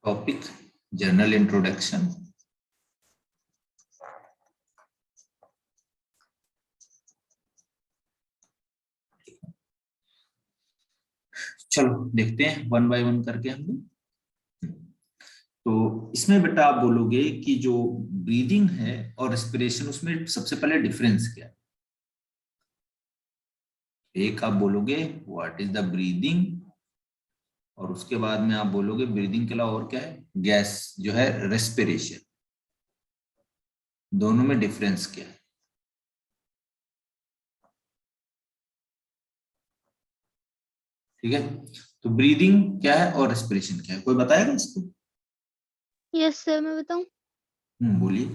Topic general introduction. चलो देखते हैं वन बाय वन करके हम लोग। तो इसमें बेटा आप बोलोगे कि जो ब्रीदिंग है और रेस्पिरेशन, उसमें सबसे पहले डिफरेंस क्या है। एक आप बोलोगे व्हाट इज द ब्रीदिंग, और उसके बाद में आप बोलोगे ब्रीदिंग के अलावा और क्या है, गैस जो है रेस्पिरेशन। दोनों में डिफरेंस क्या है। ठीक है, तो ब्रीदिंग क्या है और रेस्पिरेशन क्या है, कोई बताएगा इसको। यस सर, मैं बताऊं। बोलिए।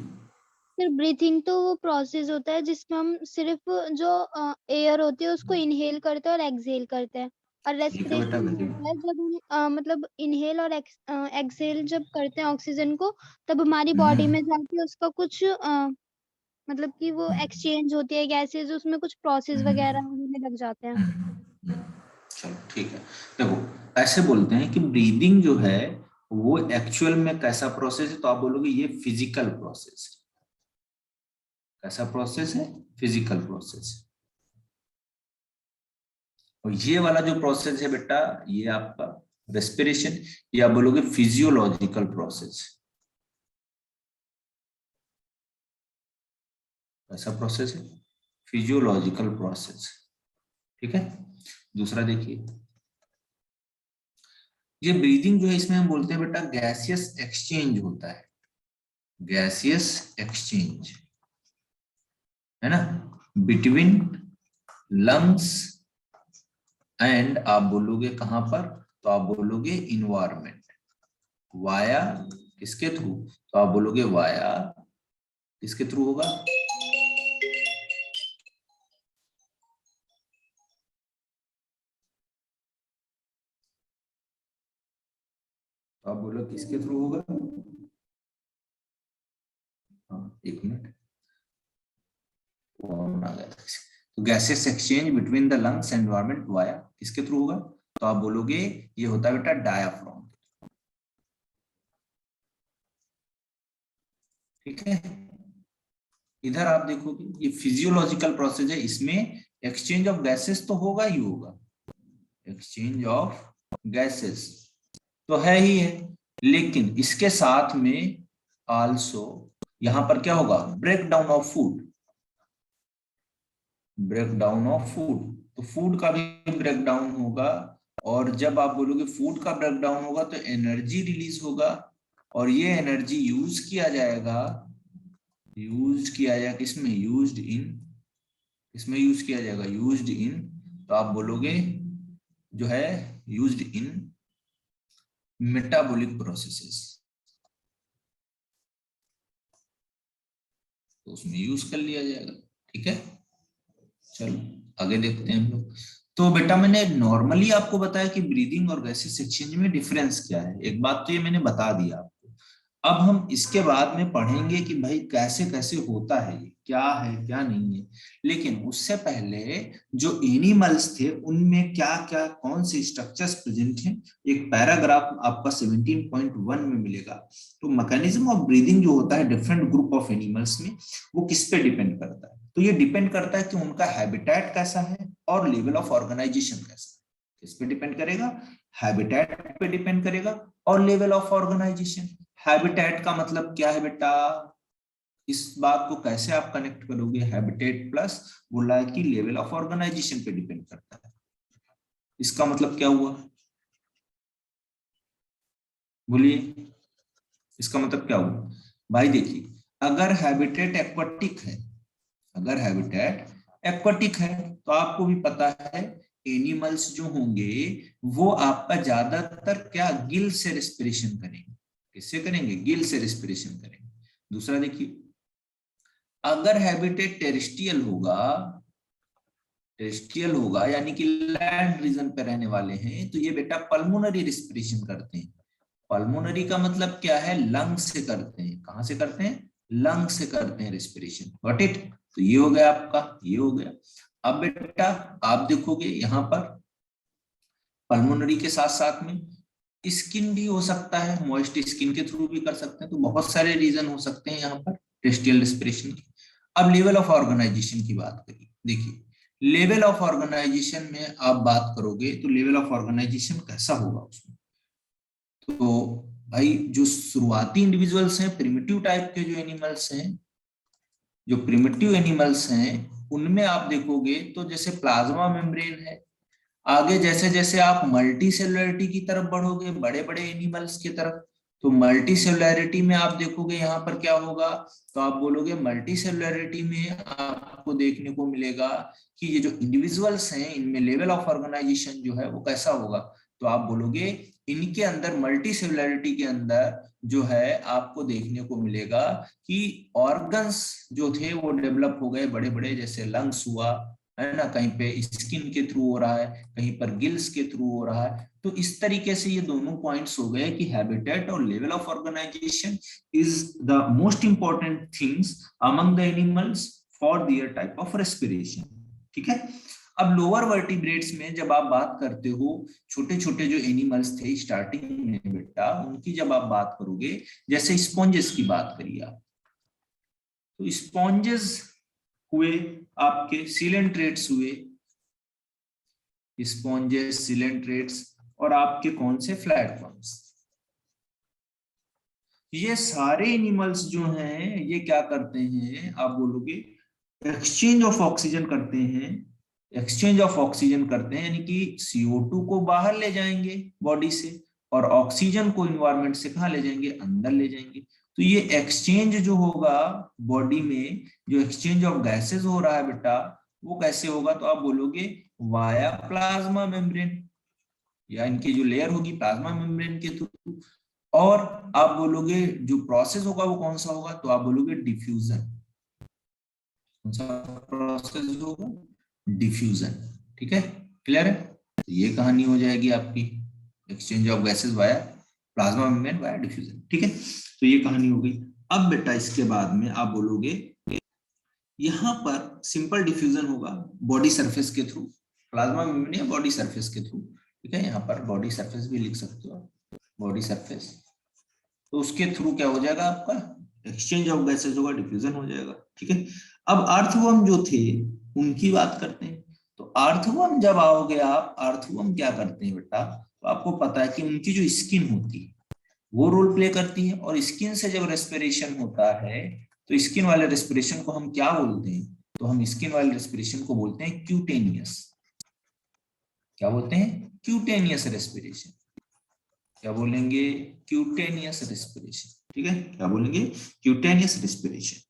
फिर ब्रीथिंग तो वो प्रोसेस होता है जिसमें हम सिर्फ जो एयर होती है उसको इनहेल करते हैं और एक्सहेल करते हैं। और ठीक है बेटा, रेस्पिरेशन वेरी होता है जब हम मतलब इनहेल और एक्सहेल जब करते हैं ऑक्सीजन को, तब हमारी बॉडी गुड। में जाके उसका कुछ मतलब कि वो एक्सचेंज होती है गैसेज, उसमें कुछ प्रोसेस वगैरह होने लग जाते हैं। चलो ठीक है। देखो, ऐसे बोलते हैं कि ब्रीदिंग जो है वो एक्चुअल में कैसा प्रोसेस है, तो आप बोलोगे ये फिजिकल प्रोसेस है। कैसा प्रोसेस है, फिजिकल प्रोसेस। और ये वाला जो प्रोसेस है बेटा, ये आपका रेस्पिरेशन, या आप बोलोगे फिजियोलॉजिकल प्रोसेस। ऐसा प्रोसेस है, फिजियोलॉजिकल प्रोसेस। ठीक है। दूसरा देखिए, ये ब्रीदिंग जो है इसमें हम बोलते हैं बेटा गैसियस एक्सचेंज होता है। गैसियस एक्सचेंज है ना, बिटवीन लंग्स एंड आप बोलोगे कहां पर, तो आप बोलोगे इन्वायरमेंट। वाया किसके थ्रू, तो आप बोलोगे वाया किसके थ्रू होगा, तो आप बोलो किसके थ्रू होगा। हाँ एक मिनट, कौन आ गया था। तो gases exchange between the lungs and environment via किसके थ्रू होगा, तो आप बोलोगे ये होता है बेटा डायाफ्राम। ठीक है। इधर आप देखोगे ये फिजियोलॉजिकल प्रोसेस है, इसमें एक्सचेंज ऑफ गैसेस तो होगा ही होगा। एक्सचेंज ऑफ गैसेस तो है ही है, लेकिन इसके साथ में आल्सो यहां पर क्या होगा, break down of food. Break down of food, तो फूड का भी ब्रेक डाउन होगा। और जब आप बोलोगे फूड का ब्रेक डाउन होगा तो एनर्जी रिलीज होगा, और ये एनर्जी यूज किया जाएगा। किसमें, यूज्ड इन, किसमें यूज किया जाएगा, यूज्ड इन, तो आप बोलोगे जो है यूज्ड इन मेटाबॉलिक प्रोसेसेस, तो उसमें यूज कर लिया जाएगा। ठीक है, चलो आगे देखते हैं हम लोग। तो बेटा मैंने नॉर्मली आपको बताया कि ब्रीदिंग और गैसेस एक्सचेंज में डिफरेंस क्या है, एक बात तो ये मैंने बता दिया आपको। अब हम इसके बाद में पढ़ेंगे कि भाई कैसे कैसे होता है, ये क्या है क्या नहीं है। लेकिन उससे पहले जो एनिमल्स थे उनमें क्या क्या कौन से स्ट्रक्चर्स प्रेजेंट हैं, एक पैराग्राफ आपका 17.1 में मिलेगा। तो मैकेनिज्म ऑफ ब्रीदिंग जो होता है डिफरेंट ग्रुप ऑफ एनिमल्स में, वो किस पे डिपेंड करता है, तो ये डिपेंड करता है कि उनका हैबिटेट कैसा है और लेवल ऑफ ऑर्गेनाइजेशन कैसा है। किस पे डिपेंड करेगा, हैबिटेट पे डिपेंड करेगा और लेवल ऑफ ऑर्गेनाइजेशन। हैबिटेट का मतलब क्या है बेटा, इस बात को कैसे आप कनेक्ट करोगे, हैबिटेट प्लस बोला है कि लेवल ऑफ ऑर्गेनाइजेशन पे डिपेंड करता है। इसका मतलब क्या हुआ, बोलिए, इसका मतलब क्या हुआ। भाई देखिए, अगर हैबिटेट एक्वाटिक है, अगर हैबिटेट एक्वाटिक है तो आपको भी पता है एनिमल्स जो होंगे वो आपका ज्यादातर क्या, गिल से रेस्पिरेशन करेंगे। किससे करेंगे, गिल से रेस्पिरेशन करेंगे। दूसरा देखिए, अगर हैबिटेट टेरेस्ट्रियल होगा यानी कि लैंड रीजन पे रहने वाले हैं, तो ये बेटा पल्मोनरी रेस्पिरेशन करते हैं। पल्मोनरी का मतलब क्या है, लंग से करते हैं। कहां से करते हैं, लंग से करते हैं रेस्पिरेशन। Got it. तो ये हो गया आपका, ये हो गया। अब बेटा आप देखोगे यहां पर पल्मोनरी के साथ साथ में स्किन भी हो सकता है, मॉइस्ट स्किन के थ्रू भी कर सकते हैं, तो बहुत सारे रीजन हो सकते हैं यहाँ पर टेरेस्ट्रियल रेस्पिरेशन के। अब लेवल ऑफ ऑर्गेनाइजेशन की बात करिए। देखिए लेवल ऑफ ऑर्गेनाइजेशन में आप बात करोगे तो लेवल ऑफ ऑर्गेनाइजेशन कैसा होगा उसमें, तो भाई जो शुरुआती इंडिविजुअल्स हैं, प्रिमिटिव टाइप के जो एनिमल्स हैं, जो प्रिमिटिव एनिमल्स हैं उनमें आप देखोगे तो जैसे प्लाज्मा मेम्ब्रेन है। आगे जैसे जैसे आप मल्टी सेलुलरिटी की तरफ बढ़ोगे, बड़े बड़े एनिमल्स की तरफ, तो मल्टी सेलुलरिटी में आप देखोगे यहाँ पर क्या होगा, तो आप बोलोगे मल्टी सेलुलरिटी में आपको देखने को मिलेगा कि ये जो इंडिविजुअल्स हैं इनमें लेवल ऑफ ऑर्गेनाइजेशन जो है वो कैसा होगा, तो आप बोलोगे इनके अंदर मल्टी सेलुलरिटी के अंदर जो है आपको देखने को मिलेगा कि ऑर्गन्स जो थे वो डेवलप हो गए बड़े बड़े, जैसे लंग्स हुआ है ना, कहीं पे स्किन के थ्रू हो रहा है, कहीं पर गिल्स के थ्रू हो रहा है। तो इस तरीके से ये दोनों पॉइंट्स हो गए कि हैबिटेट और level of organisation is the most important things among the animals for their type of respiration. ठीक है। अब लोअर वर्टिब्रेट्स में जब आप बात करते हो, छोटे छोटे जो एनिमल्स थे स्टार्टिंग में बेटा, उनकी जब आप बात करोगे, जैसे स्पॉन्जेस की बात करिए आप, तो स्पॉन्जेस हुए आपके सिलेंट्रेट्स हुए, स्पॉन्जेस सिलेंट्रेट्स, और आपके कौन से फ्लैटफॉर्म्स। ये सारे एनिमल्स जो हैं ये क्या करते हैं, आप बोलोगे एक्सचेंज ऑफ ऑक्सीजन करते हैं, एक्सचेंज ऑफ ऑक्सीजन करते हैं, यानी कि CO2 को बाहर ले जाएंगे बॉडी से और ऑक्सीजन को इन्वायरमेंट से कहाँ ले जाएंगे, अंदर ले जाएंगे। तो ये एक्सचेंज जो होगा बॉडी में, जो एक्सचेंज ऑफ गैसेस हो रहा है बेटा, वो कैसे होगा, तो आप बोलोगे वाया प्लाज्मा मेम्ब्रेन, या इनकी जो लेयर होगी प्लाज्मा मेम्ब्रेन के थ्रू। और आप बोलोगे जो प्रोसेस होगा वो कौन सा होगा, तो आप बोलोगे डिफ्यूजन। कौन सा प्रोसेस होगा, डिफ्यूजन। ठीक है, क्लियर है। तो ये कहानी हो जाएगी आपकी, exchange of gases via plasma membrane via diffusion. ठीक है, तो ये कहानी हो गई। अब बेटा इसके बाद में आप बोलोगे यहाँ पर सिंपल डिफ्यूजन होगा बॉडी सरफेस के थ्रू, प्लाज्मा मेम्ब्रेन या बॉडी सरफेस के थ्रू। ठीक है, यहाँ पर बॉडी सरफेस भी लिख सकते हो, बॉडी सरफेस, तो उसके थ्रू क्या हो जाएगा आपका, एक्सचेंज ऑफ गैसेस होगा, डिफ्यूजन हो जाएगा। ठीक है। अब अर्थवर्म जो थे उनकी बात करते हैं। तो अर्थवर्म जब आओगे आप, अर्थवर्म क्या करते हैं बेटा, तो आपको पता है कि उनकी जो स्किन होती है वो रोल प्ले करती है, और स्किन से जब रेस्पिरेशन होता है तो स्किन वाले रेस्पिरेशन को हम क्या बोलते हैं, तो हम स्किन वाले रेस्पिरेशन को बोलते हैं क्यूटेनियस। क्या बोलते हैं, क्यूटेनियस रेस्पिरेशन। क्या बोलेंगे, क्यूटेनियस रेस्पिरेशन। ठीक है, क्या बोलेंगे, क्यूटेनियस रेस्पिरेशन।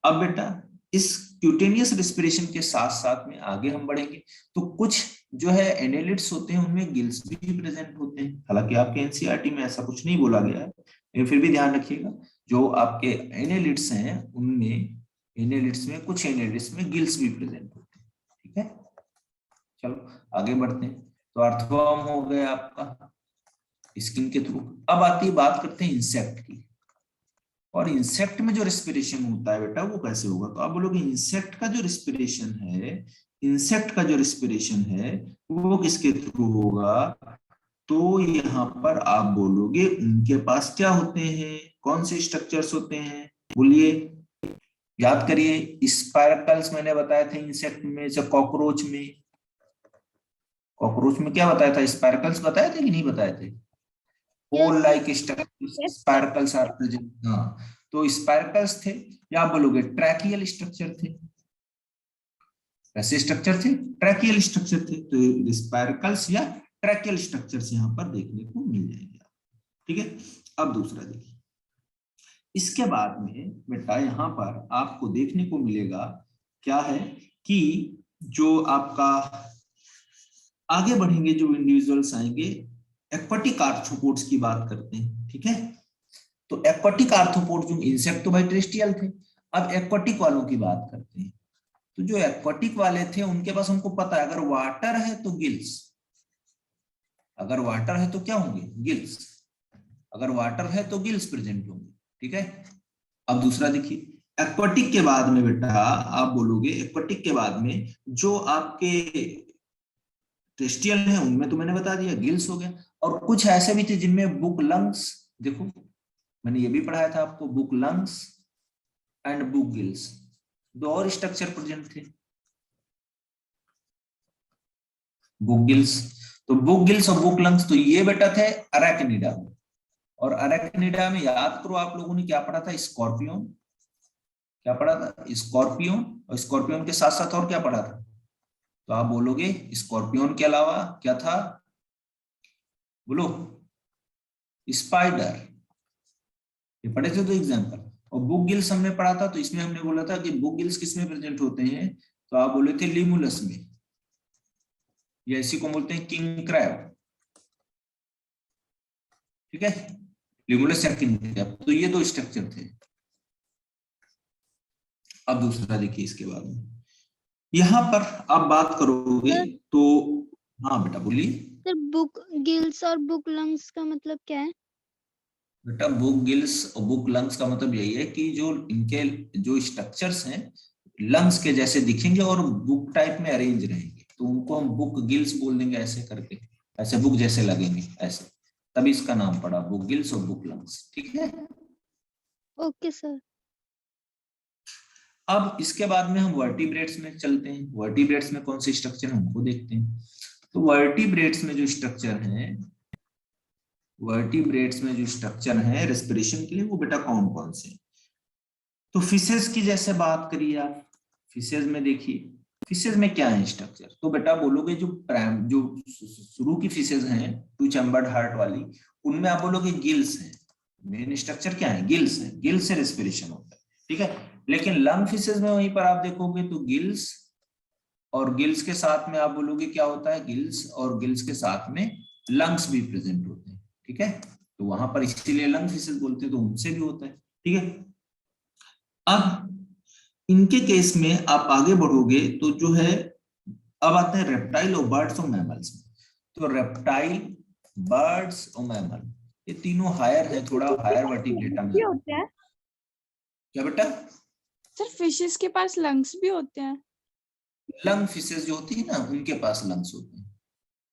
अब बेटा इस क्यूटेनियस रेस्पिरेशन के साथ साथ में आगे हम बढ़ेंगे तो कुछ जो है एनेलिड्स होते हैं उनमें गिल्स भी प्रेजेंट होते हैं। हालांकि आपके एनसीईआरटी में ऐसा कुछ नहीं बोला गया है, लेकिन फिर भी ध्यान रखिएगा जो आपके एनेलिड्स हैं उनमें, एनेलिड्स में कुछ एनेलिड्स में गिल्स भी प्रेजेंट होते हैं। ठीक है, चलो आगे बढ़ते हैं। तो अर्थवर्म हो गया आपका स्किन के थ्रू। अब आती है बात करते हैं इंसेक्ट की, और इंसेक्ट में जो रेस्पिरेशन होता है बेटा वो कैसे होगा, तो आप बोलोगे इंसेक्ट का जो रेस्पिरेशन है, इंसेक्ट का जो रेस्पिरेशन है वो किसके थ्रू होगा, तो यहाँ पर आप बोलोगे उनके पास क्या होते हैं, कौन से स्ट्रक्चर्स होते हैं, बोलिए, याद करिए। स्पाइरकल्स मैंने बताया था इंसेक्ट में, से कॉकरोच में, कॉकरोच में क्या बताया था, स्पाइरकल्स बताए थे कि नहीं बताए थे, होल लाइक स्पाइरकल्स आर प्रेजेंट। हाँ, तो स्पाइरकल्स थे, या आप बोलोगे ट्रैकियल स्ट्रक्चर थे, ऐसे स्ट्रक्चर थे, ट्रैकियल स्ट्रक्चर थे, तो स्पाइरकल्स या ट्रैकियल स्ट्रक्चर्स यहाँ पर देखने को मिल जाएंगे। ठीक है, अब दूसरा देखिए, इसके बाद में बेटा यहाँ पर आपको देखने को मिलेगा क्या है कि जो आपका आगे बढ़ेंगे जो इंडिविजुअल्स आएंगे, एक्वाटिक आर्थ्रोपोड्स की बात करते हैं। ठीक है, तो एक्वाटिक आर्थ्रोपोड जो इंसेक्ट तो भाई टेरेस्ट्रियल थे, अब एक्वाटिक वालों की बात करते हैं। तो जो एक्वाटिक वाले थे उनके पास हमको पता है अगर वाटर है तो गिल्स, अगर वाटर है तो क्या होंगे, गिल्स, अगर वाटर है तो गिल्स प्रेजेंट होंगे। ठीक है, अब दूसरा देखिए, एक्वाटिक के बाद में बेटा आप बोलोगे, एक्वाटिक के बाद में जो आपके टेरेस्ट्रियल है उनमें तो मैंने बता दिया गिल्स हो गया। और कुछ ऐसे भी थे जिनमें बुक लंग्स, देखो मैंने ये भी पढ़ाया था आपको, book lungs and book gills, दो और स्ट्रक्चर प्रेजेंट थे। बुक गिल्स, तो बुक गिल्स और बुक लंग्स, तो ये बेटा थे अरेक्निडा में। और अरेक्निडा में याद करो आप लोगों ने क्या पढ़ा था, स्कॉर्पियन, क्या पढ़ा था, स्कॉर्पियन, और स्कॉर्पियन के साथ साथ और क्या पढ़ा था, तो आप बोलोगे स्कॉर्पियन के अलावा क्या था, बोलो, स्पाइडर, ये पढ़े थे तो एग्जाम्पल। और बुक गिल्स हमने पढ़ा था, तो इसमें हमने बोला था कि बुक गिल्स किसमें प्रेजेंट होते हैं, तो आप बोले थे लिमुलस में, या इसी को बोलते हैं किंग क्रैब, ठीक है, लिमुलस या किंग क्रैब, तो ये दो स्ट्रक्चर थे। अब दूसरा देखिए इसके बाद में, यहां पर आप बात करोगे सर तो, हाँ बेटा बोलिए। सर बुक गिल्स और बुक लंग्स का मतलब क्या है? बेटा बुक गिल्स और बुक लंग्स का मतलब यही है कि जो इनके जो स्ट्रक्चर्स हैं लंग्स के जैसे दिखेंगे और बुक टाइप में अरेंज रहेंगे, तो उनको हम बुक गिल्स बोल देंगे ऐसे करके, ऐसे बुक जैसे लगेंगे ऐसे, तभी इसका नाम पड़ा बुक गिल्स और बुक लंग्स, ठीक है। Okay sir. अब इसके बाद में हम वर्टिब्रेट्स में चलते हैं, वर्टिब्रेट्स में कौन से स्ट्रक्चर है उनको देखते हैं। तो वर्टिब्रेट्स में जो स्ट्रक्चर है, वर्टिब्रेट्स में जो स्ट्रक्चर है रेस्पिरेशन के लिए, वो बेटा कौन कौन से, तो फिशेस की जैसे बात करिए आप, फिशेस में देखिए, फिशेस में क्या है स्ट्रक्चर, तो बेटा बोलोगे जो प्राइम जो शुरू की फिशेस हैं टू चैम्बर्ड हार्ट वाली, उनमें आप बोलोगे गिल्स है, मेन स्ट्रक्चर क्या है, गिल्स है, गिल्स से रेस्पिरेशन होता है, ठीक है। लेकिन लंग फिशेस में वहीं पर आप देखोगे तो गिल्स, और गिल्स के साथ में आप बोलोगे क्या होता है, गिल्स और गिल्स के साथ में लंग्स भी प्रेजेंट होते हैं, ठीक है, तो वहां पर इसीलिए लंग फिशेस बोलते हैं, तो उनसे भी होता है, ठीक है। अब इनके केस में आप आगे बढ़ोगे तो जो है, अब आते हैं रेप्टाइल और बर्ड्स और मैमल्स में। तो रेप्टाइल, बर्ड्स और मैमल, ये तीनों हायर है, थोड़ा हायर वर्टिब्रेटा में भी आते हैं। होते हैं क्या बेटा, सर, फिशेस के पास लंग्स भी होते हैं? लंग फिशेस जो होती है ना उनके पास लंग्स होते हैं,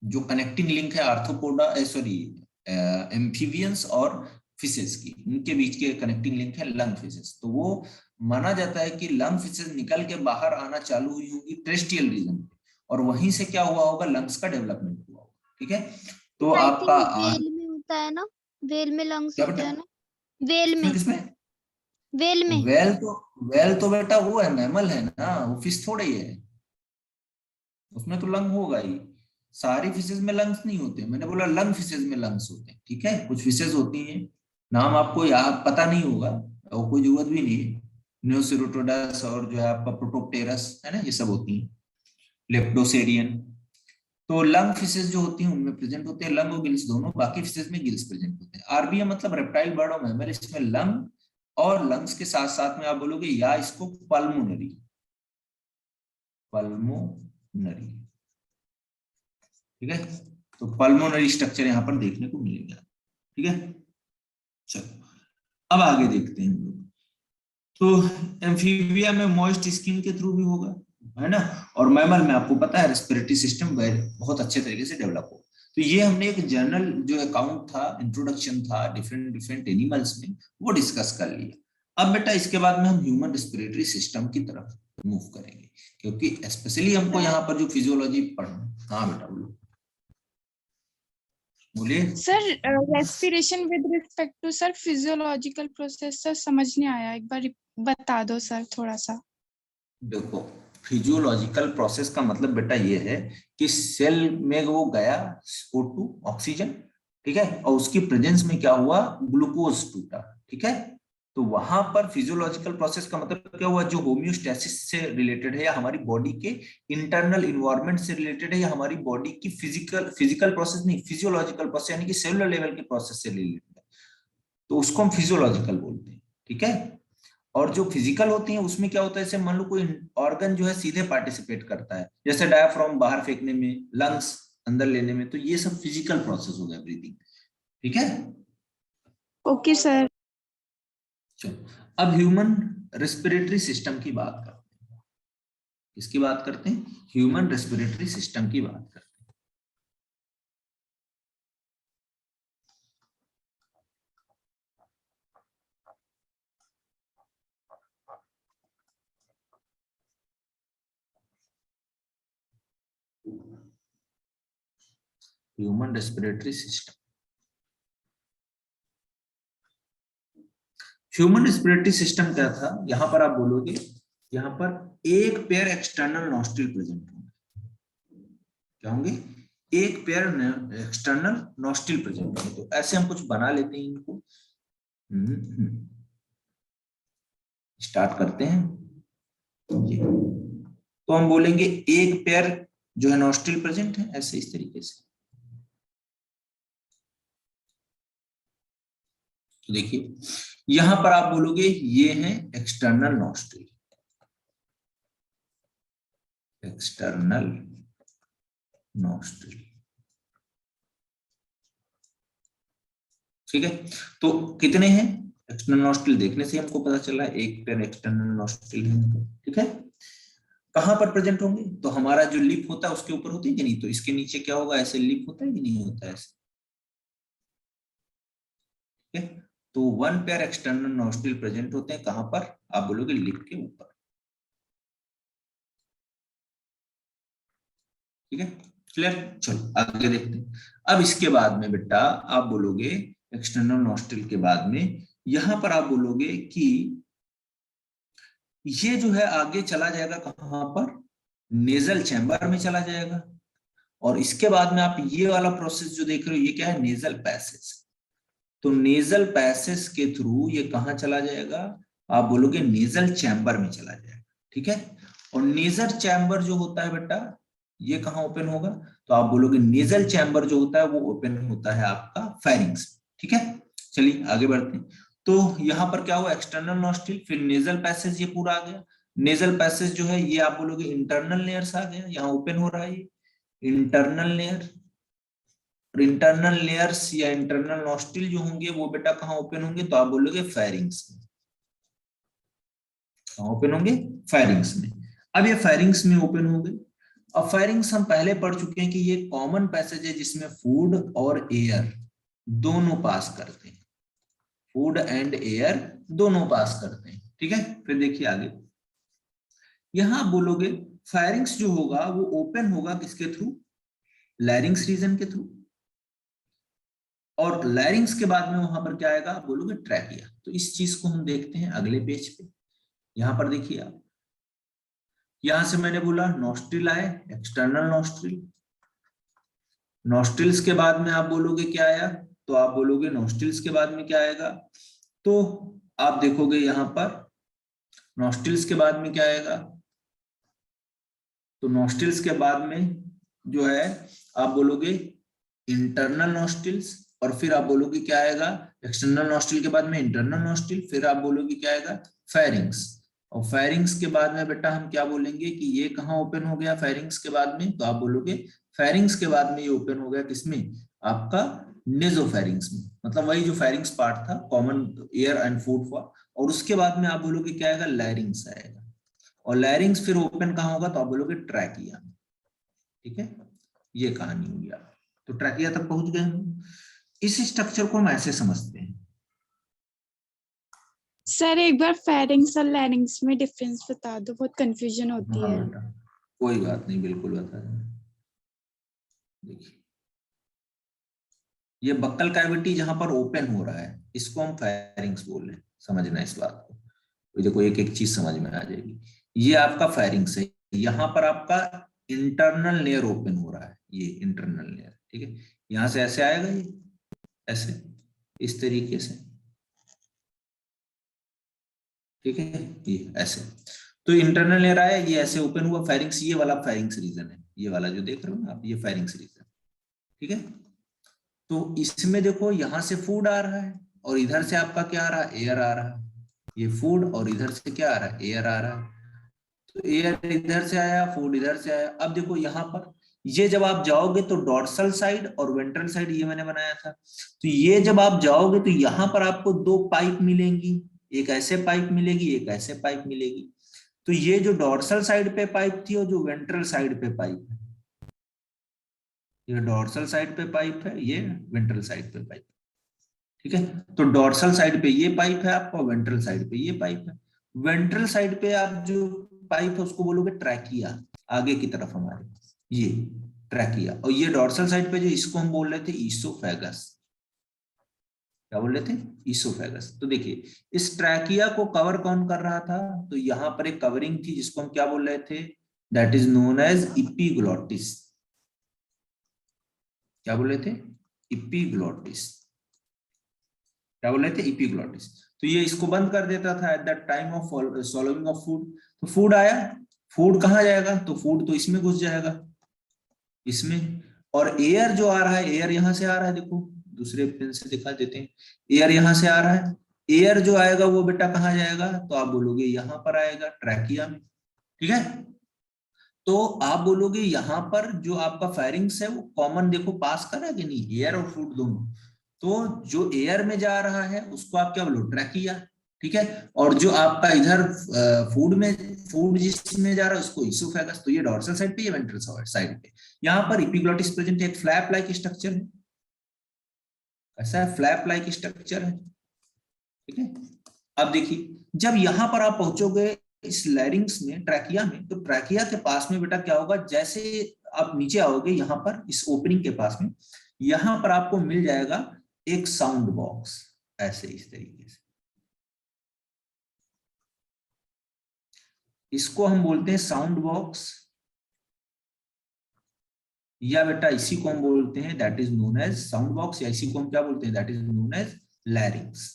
जो कनेक्टिंग लिंक है आर्थ्रोपोडा सॉरी एम्फीबियंस और फिशेस की, उनके बीच के कनेक्टिंग लिंक है लंग फिशेस, तो वो माना जाता है कि लंग फिशेस निकल के बाहर आना चालू हुई होगी टेरेस्ट्रियल रीजन पे, और वहीं से क्या हुआ होगा, लंग्स का डेवलपमेंट हुआ होगा, ठीक है। तो आई आपका थिंक वेल में होता है ना, वेल में लंग्स क्या होते बेटा, हैं ना, वेल किसमें में, किसमें, वेल में। वेल तो बेटा वो है, मैमल है ना, वो फिश थोड़ा ही है, उसमें तो लंग होगा ही, सारी फिशेज में लंग्स नहीं होते, मैंने बोला लंग फिशेज में लंग्स होते हैं, ठीक है, कुछ फिशेज होती हैं, नाम आपको याद पता नहीं होगा और कोई जरूरत भी नहीं है, न्योसिरोटोडस और जो है आपका प्रोटोप्टेरस है ना, ये सब होती हैं, लेप्टोसेरियन, तो लंग फिशेज जो होती हैं उनमें प्रेजेंट होते हैं लंग और गिल्स दोनों, बाकी फिशेज में गिल्स प्रेजेंट होते हैं। आरबीएम मतलब रेप्टाइल बर्ड और मैमल, इसमें लंग और लंग्स के साथ साथ में आप बोलोगे या इसको पल्मोनरी, पल्मोनरी, ठीक है, तो पल्मोनरी स्ट्रक्चर यहां पर देखने को मिलेगा, ठीक है। चलो अब आगे देखते हैं हम लोग, तो एम्फीबिया में मॉइस्ट स्किन के थ्रू भी होगा, है ना, और मैमल में आपको पता है रेस्पिरेटरी सिस्टम बहुत अच्छे तरीके से डेवलप हो। तो ये हमने एक जर्नल जो अकाउंट था, इंट्रोडक्शन था डिफरेंट डिफरेंट एनिमल्स में, वो डिस्कस कर लिया। अब बेटा इसके बाद में हम ह्यूमन रेस्पिरेटरी सिस्टम की तरफ मूव करेंगे, क्योंकि स्पेशली हमको यहाँ पर जो फिजियोलॉजी पढ़ना, हाँ बेटा बोलो, बोलिए। Sir, respiration with respect to sir physiological process sir समझ नहीं आया, एक बार बता दो सर थोड़ा सा। देखो फिजियोलॉजिकल प्रोसेस का मतलब बेटा ये है कि सेल में वो गया O2 ऑक्सीजन, ठीक है, और उसकी प्रेजेंस में क्या हुआ, ग्लूकोज टूटा, ठीक है, तो वहां पर फिजियोलॉजिकल प्रोसेस का मतलब क्या हुआ, जो होम्योस्टेसिस से रिलेटेड है, या हमारी बॉडी के इंटरनल इन्वायरमेंट से रिलेटेड है, या हमारी बॉडी की फिजिकल प्रोसेस नहीं, फिजियोलॉजिकल प्रोसेस यानी कि सेलुलर लेवल के प्रोसेस से रिलेटेड है, तो उसको हम फिजियोलॉजिकल बोलते हैं, ठीक है। और जो फिजिकल होती है उसमें क्या होता है, जैसे मान लो कोई ऑर्गन जो है सीधे पार्टिसिपेट करता है, जैसे डायफ्राम बाहर फेंकने में, लंग्स अंदर लेने में, तो ये सब फिजिकल प्रोसेस हो गया ब्रीदिंग, ठीक है। Okay sir. चलो अब ह्यूमन रेस्पिरेटरी सिस्टम की बात करते हैं, किसकी बात करते हैं, ह्यूमन रेस्पिरेटरी सिस्टम की बात करते हैं। Human respiratory system. Human respiratory system क्या था, यहां पर आप बोलोगे यहां पर एक पेयर एक्सटर्नल नॉस्ट्रिल प्रेजेंट होंगे। क्या होंगे? एक पेयर एक्सटर्नल नॉस्ट्रिल प्रेजेंट होंगे। तो ऐसे हम कुछ बना लेते हैं इनको। स्टार्ट करते हैं। तो हम बोलेंगे एक पेयर जो है नॉस्ट्रिल प्रेजेंट है, ऐसे इस तरीके से। तो देखिए यहां पर आप बोलोगे ये है एक्सटर्नल नॉस्ट्रिल, एक्सटर्नल नॉस्ट्रिल। ठीक है, तो कितने हैं एक्सटर्नल नॉस्ट्रिल? देखने से हमको पता चला एक पेयर एक्सटर्नल नॉस्ट्रिल है। ठीक है, कहां पर प्रेजेंट होंगे? तो हमारा जो लिप होता है उसके ऊपर होती है कि नहीं, तो इसके नीचे क्या होगा, ऐसे लिप होता है कि नहीं होता है ऐसे। ठीक है, तो one pair external nostril present होते हैं कहां पर? आप बोलोगे लिप के ऊपर। ठीक है, क्लियर? चलो आगे देखते हैं। अब इसके बाद में बेटा आप बोलोगे एक्सटर्नल नॉस्ट्रिल के बाद में यहां पर आप बोलोगे कि ये जो है आगे चला जाएगा कहां पर? नेजल चैम्बर में चला जाएगा। और इसके बाद में आप ये वाला प्रोसेस जो देख रहे हो ये क्या है? Nasal passage. तो नेजल पैसेज के थ्रू ये कहां चला जाएगा? आप बोलोगे नेजल चैम्बर में चला जाएगा। ठीक है, और नेजल चैम्बर जो होता है बेटा ये कहां ओपन होगा? तो आप बोलोगे नेजल चैम्बर जो होता है वो ओपन होता है आपका फेरिंग्स। ठीक है, चलिए आगे बढ़ते हैं। तो यहाँ पर क्या हुआ? एक्सटर्नल नॉस्ट्रिल, फिर नेजल पैसेज ये पूरा आ गया। नेजल पैसेज जो है ये आप बोलोगे इंटरनल लेयर्स आ गया, यहाँ ओपन हो रहा है ये इंटरनल लेयर। और इंटरनल लेयर्स या इंटरनल नॉस्ट्रिल जो होंगे वो बेटा कहाँ ओपन होंगे? तो आप बोलोगे फेरिंग्स में। कहाँ ओपन होंगे? फेरिंग्स में। अब ये फेरिंग्स में ओपन हो गए। अब फेरिंग्स हम पहले पढ़ चुके हैं कि ये कॉमन पैसेज है जिसमें फूड और एयर दोनों पास करते हैं, फूड एंड एयर दोनों पास करते हैं। ठीक है, फिर देखिए आगे यहां बोलोगे फेरिंग्स जो होगा वो ओपन होगा किसके थ्रू? लैरिंग्स रीजन के थ्रू। और लैरिंग्स के बाद में वहां पर क्या आएगा? बोलोगे ट्रैकिया। तो इस चीज को हम देखते हैं अगले पेज पे। यहां पर देखिए आप, यहां से मैंने बोला नॉस्ट्रिल आए, एक्सटर्नल नॉस्ट्रिल। नॉस्ट्रिल्स के बाद में आप बोलोगे क्या आया? तो आप बोलोगे नॉस्ट्रिल्स के बाद में क्या आएगा? तो आप देखोगे यहां पर नॉस्ट्रिल्स के बाद में क्या आएगा? तो नॉस्ट्रिल्स के बाद में जो है आप बोलोगे इंटरनल नॉस्ट्रिल्स, और फिर आप बोलोगे क्या आएगा? एक्सटर्नल नॉस्ट्रिल के बाद में इंटरनल नॉस्ट्रिल, फिर आप बोलोगे क्या आएगा? फेरिंग्स। और फेरिंग्स के बाद में बेटा हम क्या बोलेंगे कि ये कहाँ ओपन हो गया फेरिंग्स के बाद में? तो आप बोलोगे फेरिंग्स के बाद में ये ओपन हो गया किसमें? आपका नेजोफेरिंग्स में। मतलब वही जो फेरिंग्स पार्ट था common air and food for. और उसके बाद में आप बोलोगे क्या आएगा? लैरिंग्स आएगा। और लैरिंग्स फिर ओपन कहाँ होगा? तो आप बोलोगे ट्रैकिया। ठीक है, ये कहानी हुई आप। तो ट्रैकिया तक पहुंच गए हम। इस स्ट्रक्चर को हम ऐसे समझते हैं। सर एक बार फेरिंग्स और लैरिंग्स में डिफरेंस बता दो, बहुत कंफ्यूजन होती हाँ है। बेटा कोई बात नहीं, बिल्कुल बता दें। देखिए ये बक्कल कैविटी जहां पर ओपन हो रहा है इसको हम फेरिंग्स बोल रहे हैं, समझना इस बात को। तो देखो एक एक चीज समझ में आ जाएगी। ये आपका फेरिंग्स है, यहाँ पर आपका इंटरनल लेयर ओपन हो रहा है, ये इंटरनल लेयर। ठीक है, यहां से ऐसे आएगा ये ऐसे इस तरीके से। ठीक है, ये ऐसे। तो इंटरनल लेयर आया, ये ऐसे ओपन हुआ फेरिंग्स। ये वाला फेरिंग्स रीजन है, ये वाला जो देख रहे हो ना आप, ये फेरिंग्स रीजन। ठीक है, तो इसमें देखो यहां से फूड आ रहा है और इधर से आपका क्या आ रहा है? एयर आ रहा है। ये फूड और इधर से क्या आ रहा है? एयर आ रहा है। तो एयर इधर से आया, फूड इधर से आया। अब देखो यहाँ पर ये जब आप जाओगे तो डॉर्सल साइड और वेंट्रल साइड ये मैंने बनाया था। तो ये जब आप जाओगे तो यहाँ पर आपको दो पाइप मिलेंगी, एक ऐसे पाइप मिलेगी, एक ऐसे पाइप मिलेगी। तो ये जो डॉर्सल साइड पे पाइप थी और जो वेंट्रल साइड पे पाइप है, ये डॉर्सल साइड पे पाइप है, ये वेंट्रल साइड पे पाइप। ठीक है, तो डॉर्सल साइड पे ये पाइप है आपका, वेंट्रल साइड पे ये पाइप है। वेंट्रल साइड पे आप जो पाइप है उसको बोलोगे ट्रैकिया, आगे की तरफ हमारे ये। ट्रैकिया। और ये डोर्सल साइड पे जो इसको हम बोल रहे थे ईसोफेगस, क्या बोल रहे थे, ईसोफेगस। तो देखिए इस ट्रैकिया को कवर कौन कर रहा था, तो यहाँ पर एक कवरिंग थी जिसको हम क्या बोल रहे थे, दैट इज नोन एज इपीग्लोटिस। क्या बोल रहे थे, इपीग्लोटिस। क्या बोल रहे थे, इपीग्लोटिस। तो ये इसको बंद कर देता था at the time of swallowing of food. तो फूड आया, फूड कहाँ जाएगा, तो फूड तो इसमें घुस जाएगा, इसमें। और एयर जो आ रहा है, एयर यहां से आ रहा है, देखो दूसरे पेन से दिखा देते हैं, एयर यहां से आ रहा है। एयर जो आएगा वो बेटा कहाँ जाएगा, तो आप बोलोगे यहां पर आएगा, ट्रैकिया में। ठीक है, तो आप बोलोगे यहाँ पर जो आपका फायरिंग्स है वो कॉमन देखो पास कर रहा है कि नहीं, एयर और फूड दोनों। तो जो एयर में जा रहा है उसको आप क्या बोलो, ट्रैकिया। ठीक है, और जो आपका इधर फूड में, फूड जिसमें जा रहा है उसको ईसोफेगस। तो ये डोर्सल साइड पे, ये वेंट्रल साइड पे। यहाँ पर इपीग्लोटिस प्रेजेंट है, एक फ्लैप लाइक स्ट्रक्चर है, ऐसा है, फ्लैप लाइक स्ट्रक्चर है। ठीक है, अब देखिए जब यहां पर आप पहुंचोगे इस लैरिंग्स में, ट्रैकिया में, तो ट्रैकिया के पास में बेटा क्या होगा, जैसे आप नीचे आओगे यहां पर इस ओपनिंग के पास में, यहां पर आपको मिल जाएगा एक साउंड बॉक्स, ऐसे इस तरीके से। इसको हम बोलते हैं साउंड बॉक्स, या बेटा इसी को हम बोलते हैं that is known as sound box, या इसी को हम क्या बोलते हैं, that is known as larynx.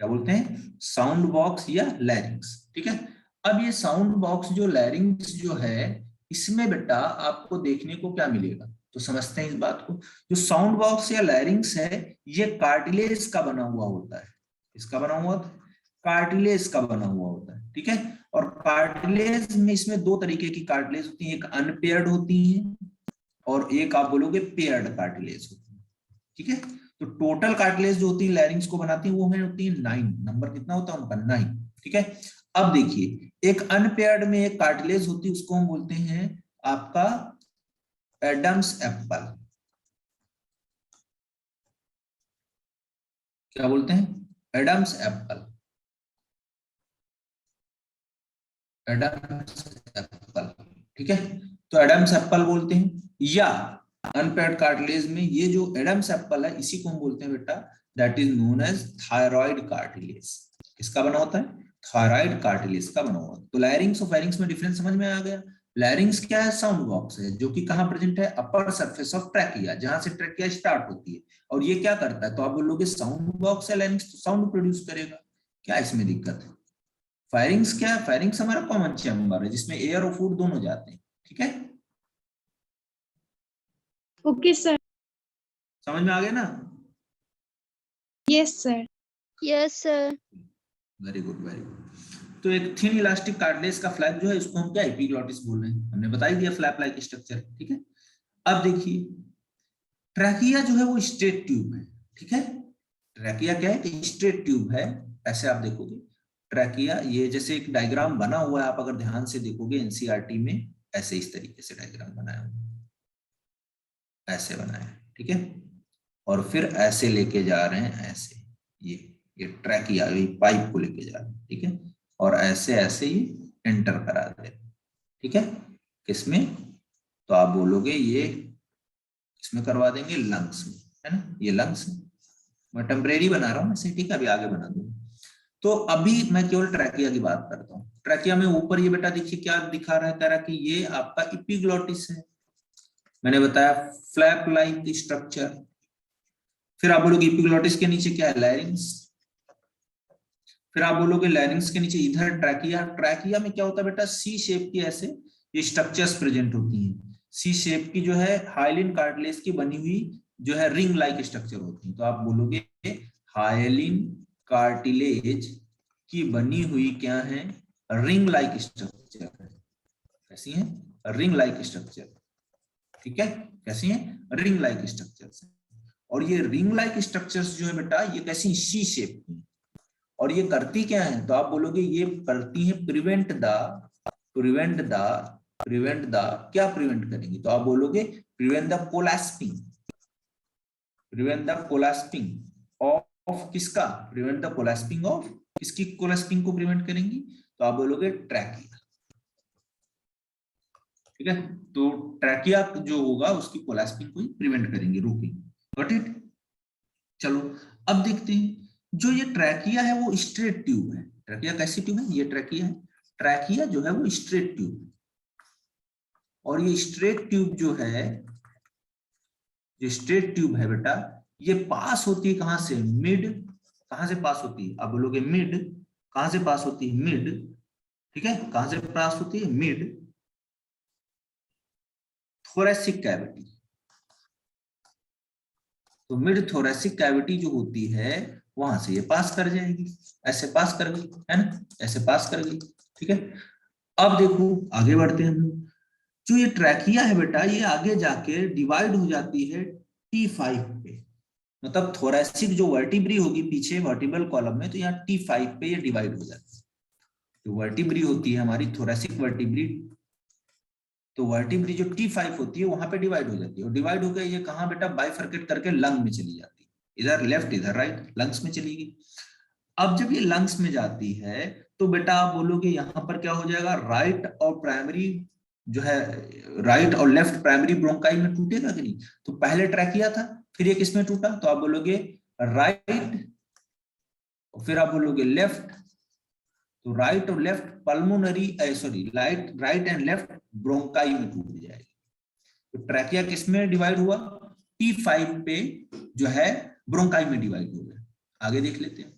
क्या बोलते हैं, साउंड बॉक्स या लैरिंग्स। ठीक है, अब ये साउंड बॉक्स जो लैरिंग्स जो है, इसमें बेटा आपको देखने को क्या मिलेगा, तो समझते हैं इस बात को। जो साउंड बॉक्स या लैरिंग्स है ये कार्टिलेज का बना हुआ होता है। इसका बना हुआ, कार्टिलेज का बना हुआ होता है। ठीक है, और कार्टिलेज में इसमें दो तरीके की कार्टिलेज होती है, एक अनपेयर्ड होती है और एक आप बोलोगे पेयर्ड कार्टिलेज होती है। ठीक है, तो टोटल कार्टिलेज जो होती है लैरिंग्स को बनाती है वो है होती है 9, नंबर कितना होता है उनका, 9। ठीक है, अब देखिए एक अनपेयर्ड में एक कार्टिलेज होती है, उसको हम बोलते हैं आपका एडम्स एप्पल। क्या बोलते हैं, एडम्स एप्पल, एडम्स एप्पल। ठीक है, तो एडम्स एप्पल बोलते हैं, या अनपेयर्ड कार्टिलेज में ये जो एडम्स एप्पल है इसी को हम बोलते हैं बेटा that is known as thyroid cartilage. किसका बना होता है, थायराइड कार्टिलेज का बना हुआ। तो लैरिंग्स और फेरिंग्स में डिफरेंस समझ में आ गया। लैरिंग्स क्या है, साउंड बॉक्स है जो कि कहां प्रेजेंट है, अपर सरफेस ऑफ ट्रैकिया, जहां से ट्रैकिया स्टार्ट होती है। और ये क्या करता है, तो आप बोलोगे साउंड बॉक्स है लैरिंग्स, तो साउंड प्रोड्यूस करेगा, क्या इसमें दिक्कत है। फायरिंग्स क्या है, फायरिंग्स हमारा कॉमन चैम्बर है जिसमें एयर और फूड दोनों जाते हैं। ठीक है, ओके सर। समझ में आ गया ना। Yes sir. Yes sir. Very good, very good. तो एक थिन इलास्टिक कार्टिलेज का फ्लैप जो है इसको हम क्या एपिग्लोटिस बोल रहे हैं, हमने बता ही दिया, फ्लैप लाइक स्ट्रक्चर। ठीक है, अब देखिए ट्रैकिया जो है वो स्ट्रेट ट्यूब है। ठीक है, ट्रैकिया क्या है कि स्ट्रेट ट्यूब है। ऐसे आप देखोगे ट्रैकिया, ये जैसे एक डायग्राम बना हुआ है, आप अगर ध्यान से देखोगे एनसीईआरटी में ऐसे इस तरीके से डायग्राम बनाया हुआ, ऐसे बनाया है। ठीक है, और फिर ऐसे लेके जा रहे हैं, ऐसे ये ट्रैकिया पाइप को लेके जा रहे हैं। ठीक है, और ऐसे ऐसे ये एंटर करा दे रहे हैं। ठीक है, किसमें, तो आप बोलोगे ये इसमें करवा देंगे लंग्स में, है ना, ये लंग्स में। मैं टेम्परेरी बना रहा हूँ ऐसे, ठीक है, अभी आगे बना दूंगा। तो अभी मैं केवल ट्रैकिया की बात करता हूँ। ट्रैकिया में ऊपर ये बेटा देखिए क्या दिखा रहा है, कह रहा कि ये आपका इपीग्लोटिस है, मैंने बताया फ्लैप लाइक स्ट्रक्चर। फिर आप बोलोगे इपीग्लोटिस के नीचे क्या है, लैरिंग्स। फिर आप बोलोगे लैरिंग्स के नीचे इधर ट्रैकिया। ट्रैकिया में क्या होता है बेटा, सी शेप की ऐसे ये स्ट्रक्चर्स प्रेजेंट होती हैं। सी शेप की जो है हाइलिन कार्टिलेज की बनी हुई जो है रिंग लाइक स्ट्रक्चर होती है। तो आप बोलोगे हाइलिन कार्टिलेज की बनी हुई क्या है, रिंग लाइक स्ट्रक्चर है। कैसी है, रिंग लाइक स्ट्रक्चर। ठीक है, कैसी है, रिंग लाइक स्ट्रक्चर। और ये रिंग लाइक स्ट्रक्चर्स जो है बेटा ये कैसी, सी शेप की, और ये करती क्या है, तो आप बोलोगे ये करती है प्रिवेंट द क्या प्रिवेंट करेंगी, तो आप बोलोगे प्रिवेंट द कोलैप्सिंग ऑफ किसका, प्रिवेंट द कोलैप्सिंग ऑफ किसकी, कोलैप्सिंग को प्रिवेंट करेंगी, तो आप बोलोगे ट्रैकिया। ठीक है, तो ट्रैकिया जो होगा उसकी कोलैप्सिंग को प्रिवेंट करेंगे, रोकेंगे। Got it? चलो अब देखते हैं, जो ये ट्रैकिया है वो स्ट्रेट ट्यूब है। ट्रैकिया कैसी ट्यूब है? ये ट्रैकिया है। ट्रैकिया जो है वो स्ट्रेट ट्यूब है, और ये स्ट्रेट ट्यूब जो है, जो स्ट्रेट ट्यूब है बेटा, ये पास होती है कहां से? मिड। कहां से पास होती है? आप बोलोगे मिड। कहां से पास होती है? मिड। ठीक है, कहां से पास होती है? Mid thoracic cavity. तो मिड थोरैसिक कैविटी जो होती है वहां से ये पास कर जाएगी, ऐसे पास कर गई है ना, ऐसे पास कर गई। ठीक है, अब देखो आगे बढ़ते हैं हम लोग। जो ये ट्रैकिया है बेटा, ये आगे जाके डिवाइड हो जाती है T5 पे, मतलब थोरैसिक जो वर्टिब्री होगी पीछे वर्टिब्रल कॉलम में, तो यहाँ T5 पे ये डिवाइड हो जाती है। जो वर्टिब्री होती है हमारी थोरैसिक वर्टिब्री, तो वर्टिब्री जो T5 होती है वहां पे डिवाइड हो जाती है, और डिवाइड होकर ये कहाँ बेटा? बाइफरकेट करके लंग में चली जाती है, इधर लेफ्ट इधर राइट, लंग्स में चली गई। अब जब ये लंग्स में जाती है तो बेटा आप बोलोगे यहाँ पर क्या हो जाएगा? राइट और प्राइमरी जो है, राइट और लेफ्ट प्राइमरी ब्रोंकाई में टूटेगा कि नहीं? तो पहले ट्रैकिया था, फिर ये किसमें टूटा? तो आप बोलोगे राइट, और फिर आप बोलोगे लेफ्ट। तो राइट और left pulmonary sorry right and left bronchi में टूट जाएगी। तो ट्रैकिया किसमें डिवाइड हुआ? T5 पे जो है ब्रोंकाई में डिवाइड हो गया। आगे देख लेते हैं,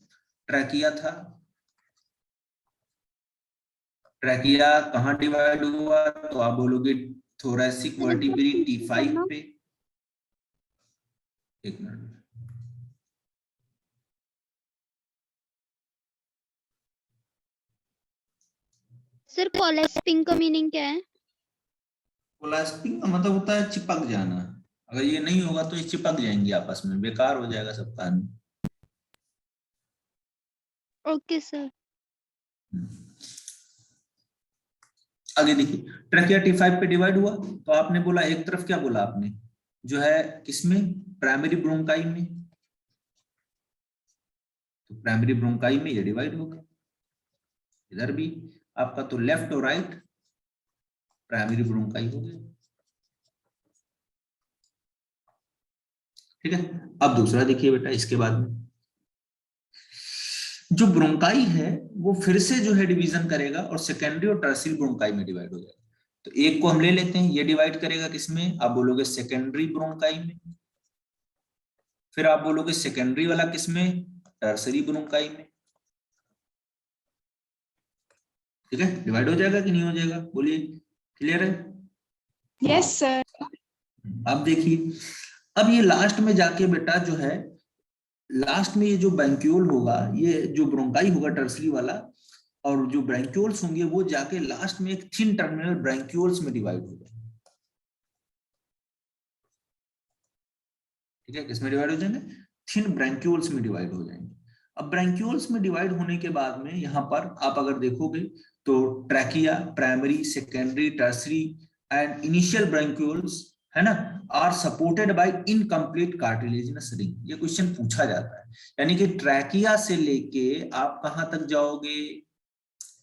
ट्रैकिया था, ट्रैकिया कहां डिवाइड हुआ? तो आप बोलोगे थोरैसिक वर्टिब्री T5 पे। एक मिनट, सर कोलैप्सिंग का मीनिंग क्या है? कोलैप्सिंग का मतलब होता है चिपक जाना। अगर ये नहीं होगा तो ये चिपक जाएंगे आपस में, बेकार हो जाएगा सब कहानी। Okay sir. आगे देखिए, ट्रैकिया T5 पे डिवाइड हुआ, तो आपने बोला एक तरफ, क्या बोला आपने? जो है किसमें? प्राइमरी ब्रोंकाई में। तो प्राइमरी ब्रोंकाई में ये डिवाइड होगा। इधर भी आपका तो लेफ्ट और राइट प्राइमरी ब्रोंकाई हो गया। ठीक है, अब दूसरा देखिए बेटा, इसके बाद में जो ब्रोंकाई है वो फिर से जो है डिवीजन करेगा और सेकेंडरी और टर्शियरी ब्रोंकाई में डिवाइड हो जाएगा। तो एक को हम ले लेते हैं, ये डिवाइड करेगा किसमें? आप बोलोगे सेकेंडरी ब्रोंकाई में। फिर आप बोलोगे सेकेंडरी वाला किसमें? टर्शियरी ब्रोंकाई में। ठीक है, डिवाइड हो जाएगा कि नहीं हो जाएगा? बोलिए, क्लियर है? Yes sir. अब देखिए, अब ये लास्ट में जाके बेटा जो है, लास्ट में ये जो ब्रैंक्यूल होगा, ये जो ब्रोंकाई होगा टर्शियरी वाला, और जो ब्रैंक्यूल्स होंगे वो जाके लास्ट में एक थिन टर्मिनल ब्रैंक्यूल्स में डिवाइड हो जाएंगे। ठीक है, किसमें डिवाइड हो जाएंगे? थिन ब्रैंक्यूल्स में डिवाइड हो जाएंगे। अब ब्रैंक्यूल्स में डिवाइड होने के बाद में यहाँ पर आप अगर देखोगे तो trachea, primary, secondary, tertiary and initial bronchioles है ना, are supported by incomplete cartilaginous ring. ये क्वेश्चन पूछा जाता है, यानी कि ट्रैकिया से लेके आप कहां तक जाओगे?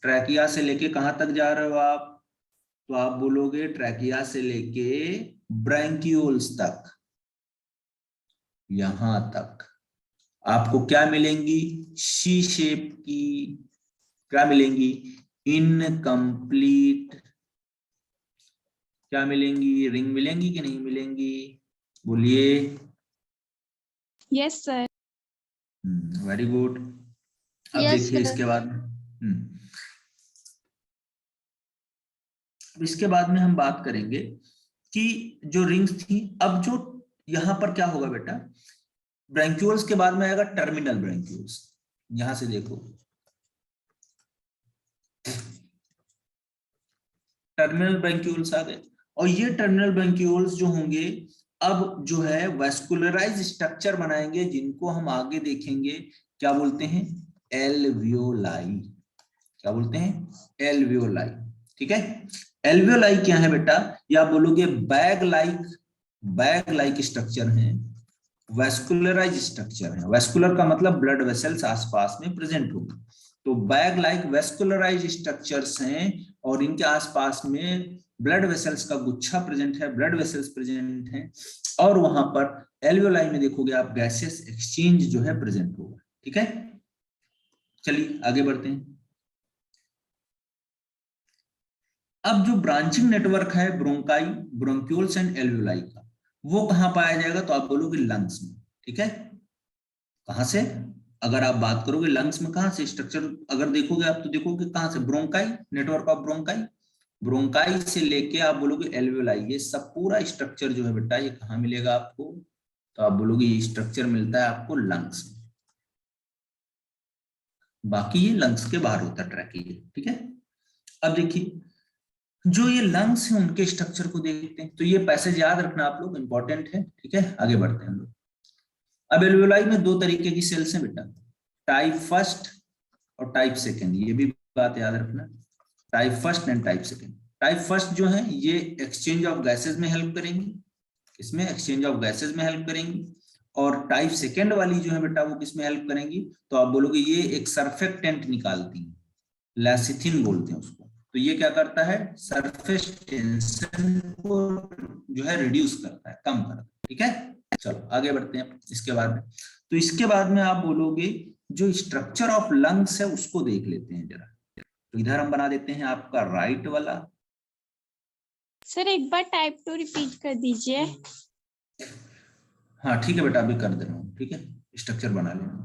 ट्रैकिया से लेके कहां तक जा रहे हो आप? तो आप बोलोगे ट्रैकिया से लेके ब्रैंक्यूल्स तक, यहां तक आपको क्या मिलेंगी? सी शेप की क्या मिलेंगी? इनकम्प्लीट क्या मिलेंगी? रिंग मिलेंगी कि नहीं मिलेंगी? बोलिए। Yes sir. Very good. अब Yes, देखिए sir. इसके बाद इसके बाद में हम बात करेंगे कि जो रिंग्स थी, अब जो यहां पर क्या होगा बेटा? ब्रैंक्यूल्स के बाद में आएगा टर्मिनल ब्रैंक्यूल्स। यहां से देखो, टर्मिनल ब्रैंक्यूल्स आ गए, और ये टर्मिनल ब्रैंक्यूल्स जो होंगे अब जो है वेस्कुलराइज स्ट्रक्चर बनाएंगे, जिनको हम आगे देखेंगे। क्या बोलते हैं? एल्वियोलाई। क्या बोलते हैं? एल्वियोलाई। ठीक है, एल्वियोलाई क्या है बेटा? या बोलोगे बैग लाइक स्ट्रक्चर है, वेस्कुलराइज स्ट्रक्चर है। वेस्कुलर का मतलब ब्लड वेसल्स आसपास में प्रेजेंट होगी, तो बैग लाइक वेस्कुलराइज स्ट्रक्चर्स हैं, और इनके आसपास में ब्लड वेसल्स का गुच्छा प्रेजेंट है, ब्लड वेसल्स प्रेजेंट है, और वहां पर एल्वियोलाई में देखोगे आप गैसियस एक्सचेंज जो है प्रेजेंट होगा। ठीक है, चलिए आगे बढ़ते हैं। अब जो ब्रांचिंग नेटवर्क है ब्रोंकाई, ब्रोंक्यूल्स एंड एल्वियोलाई का, वो कहां पाया जाएगा? तो आप बोलोगे लंग्स में। ठीक है, कहां से? अगर आप बात करोगे लंग्स में कहां से स्ट्रक्चर अगर देखोगे आप, तो देखोगे कहां से? Bronchi, network of bronchi, bronchi से लेके आप बोलोगे एल्वियोलाई, ये सब पूरा स्ट्रक्चर जो है बेटा ये कहां मिलेगा आपको? तो आप बोलोगे ये स्ट्रक्चर मिलता है आपको लंग्स में। बाकी ये लंग्स के बाहर होता है ट्रैकिया। ठीक है, अब देखिए जो ये लंग्स हैं उनके स्ट्रक्चर को देखते हैं। तो ये पैसेज याद रखना आप लोग, इंपॉर्टेंट है। ठीक है, आगे बढ़ते हैं हम लोग। अब एल्वियोलाई में दो तरीके की सेल्स हैं बेटा, टाइप फर्स्ट और टाइप सेकेंड, ये भी बात याद रखना, type first and type second. Type first जो है ये एक्सचेंज ऑफ गैसेज में हेल्प करेंगी, इसमें एक्सचेंज ऑफ गैसेज में हेल्प करेंगी। और टाइप सेकेंड वाली जो है बेटा वो किसमें हेल्प करेंगी? तो आप बोलोगे ये एक सरफेक्टेंट निकालती है, लैसिथिन बोलते हैं उसको। तो ये क्या करता है? सरफेस टेंशन को जो है रिड्यूस करता है, कम करता है। ठीक है, चलो आगे बढ़ते हैं इसके बाद में। तो इसके बाद में आप बोलोगे जो स्ट्रक्चर ऑफ लंग्स है उसको देख लेते हैं जरा। तो इधर हम बना देते हैं आपका राइट वाला। सर एक बार टाइप 2 रिपीट कर दीजिए। हाँ ठीक है बेटा, अभी कर दे रहा हूँ। ठीक है, स्ट्रक्चर बना लेना।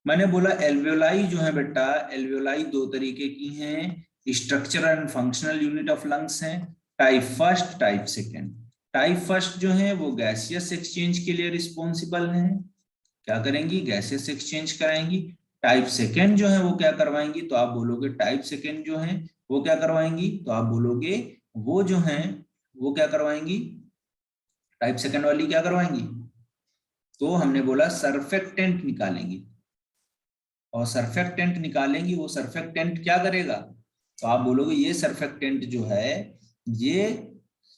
मैंने बोला एल्वियोलाई जो है बेटा, एल्वियोलाई दो तरीके की हैं, structure and functional unit of lungs हैं, type first, type second. Type first जो है वो गैसियस एक्सचेंज के लिए रिस्पॉन्सिबल हैं, क्या करेंगी? गैसेस एक्सचेंज कराएंगी। टाइप सेकेंड जो है वो क्या करवाएंगी? तो आप बोलोगे टाइप सेकेंड जो है वो क्या करवाएंगी? तो आप बोलोगे वो जो है वो क्या करवाएंगी? टाइप सेकेंड वाली क्या करवाएंगी? तो हमने बोला सरफेक्टेंट निकालेंगी, और सरफेक्टेंट निकालेंगी। वो सरफेक्टेंट क्या करेगा? तो आप बोलोगे ये सरफेक्टेंट जो है ये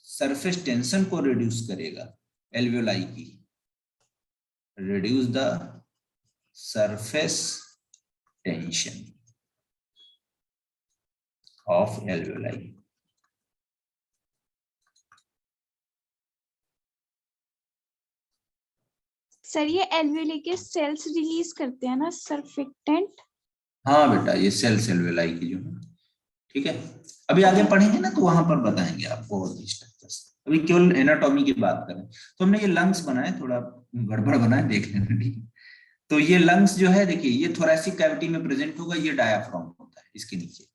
सरफेस टेंशन को रिड्यूस करेगा एल्वियोलाई की, reduce the surface tension of alveoli. Sir ये एल्वियोलाई के सेल्स रिलीज करते हैं ना सरफेक्टेंट? हाँ बेटा, ये सेल्स एल्वियोलाई की जो है। ठीक है, अभी आगे पढ़ेंगे ना तो वहां पर बताएंगे आपको और स्ट्रक्चर्स। अभी केवल एनाटॉमी की बात करें तो हमने ये लंग्स बनाए, थोड़ा गड़बड़ बनाए, देख लेना। ठीक है, तो ये लंग्स जो है देखिए ये थोरैसिक कैविटी में प्रेजेंट होगा, ये डायाफ्राम होता है इसके नीचे,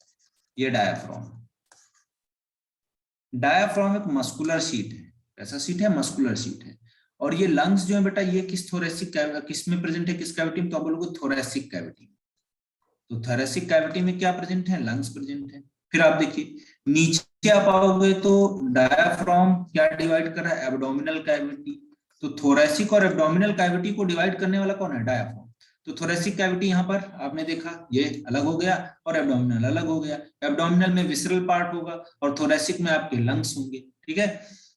ये डायाफ्राम। डायाफ्राम एक मस्कुलर सीट है, ऐसा सीट है, मस्कुलर सीट है। और ये लंग्स जो है बेटा ये किस थोरैसिक किस में प्रेजेंट है, किस कैविटी में? तो आप बोलोगे थोरैसिक कैविटी। तो थोरैसिक कैविटी में क्या प्रेजेंट है? लंग्स प्रेजेंट है। फिर आप देखिए नीचे आप आओगे तो डायाफ्राम क्या डिवाइड कर रहा है? Abdominal cavity. तो थोरैसिक और एब्डोमिनल कैविटी को डिवाइड करने वाला कौन है? डायाफ्राम। तो थोरैसिक कैविटी यहाँ पर आपने देखा ये अलग हो गया और एब्डोमिनल अलग हो गया। एब्डोमिनल में विसरल पार्ट होगा और थोरैसिक में आपके लंग्स होंगे। ठीक है,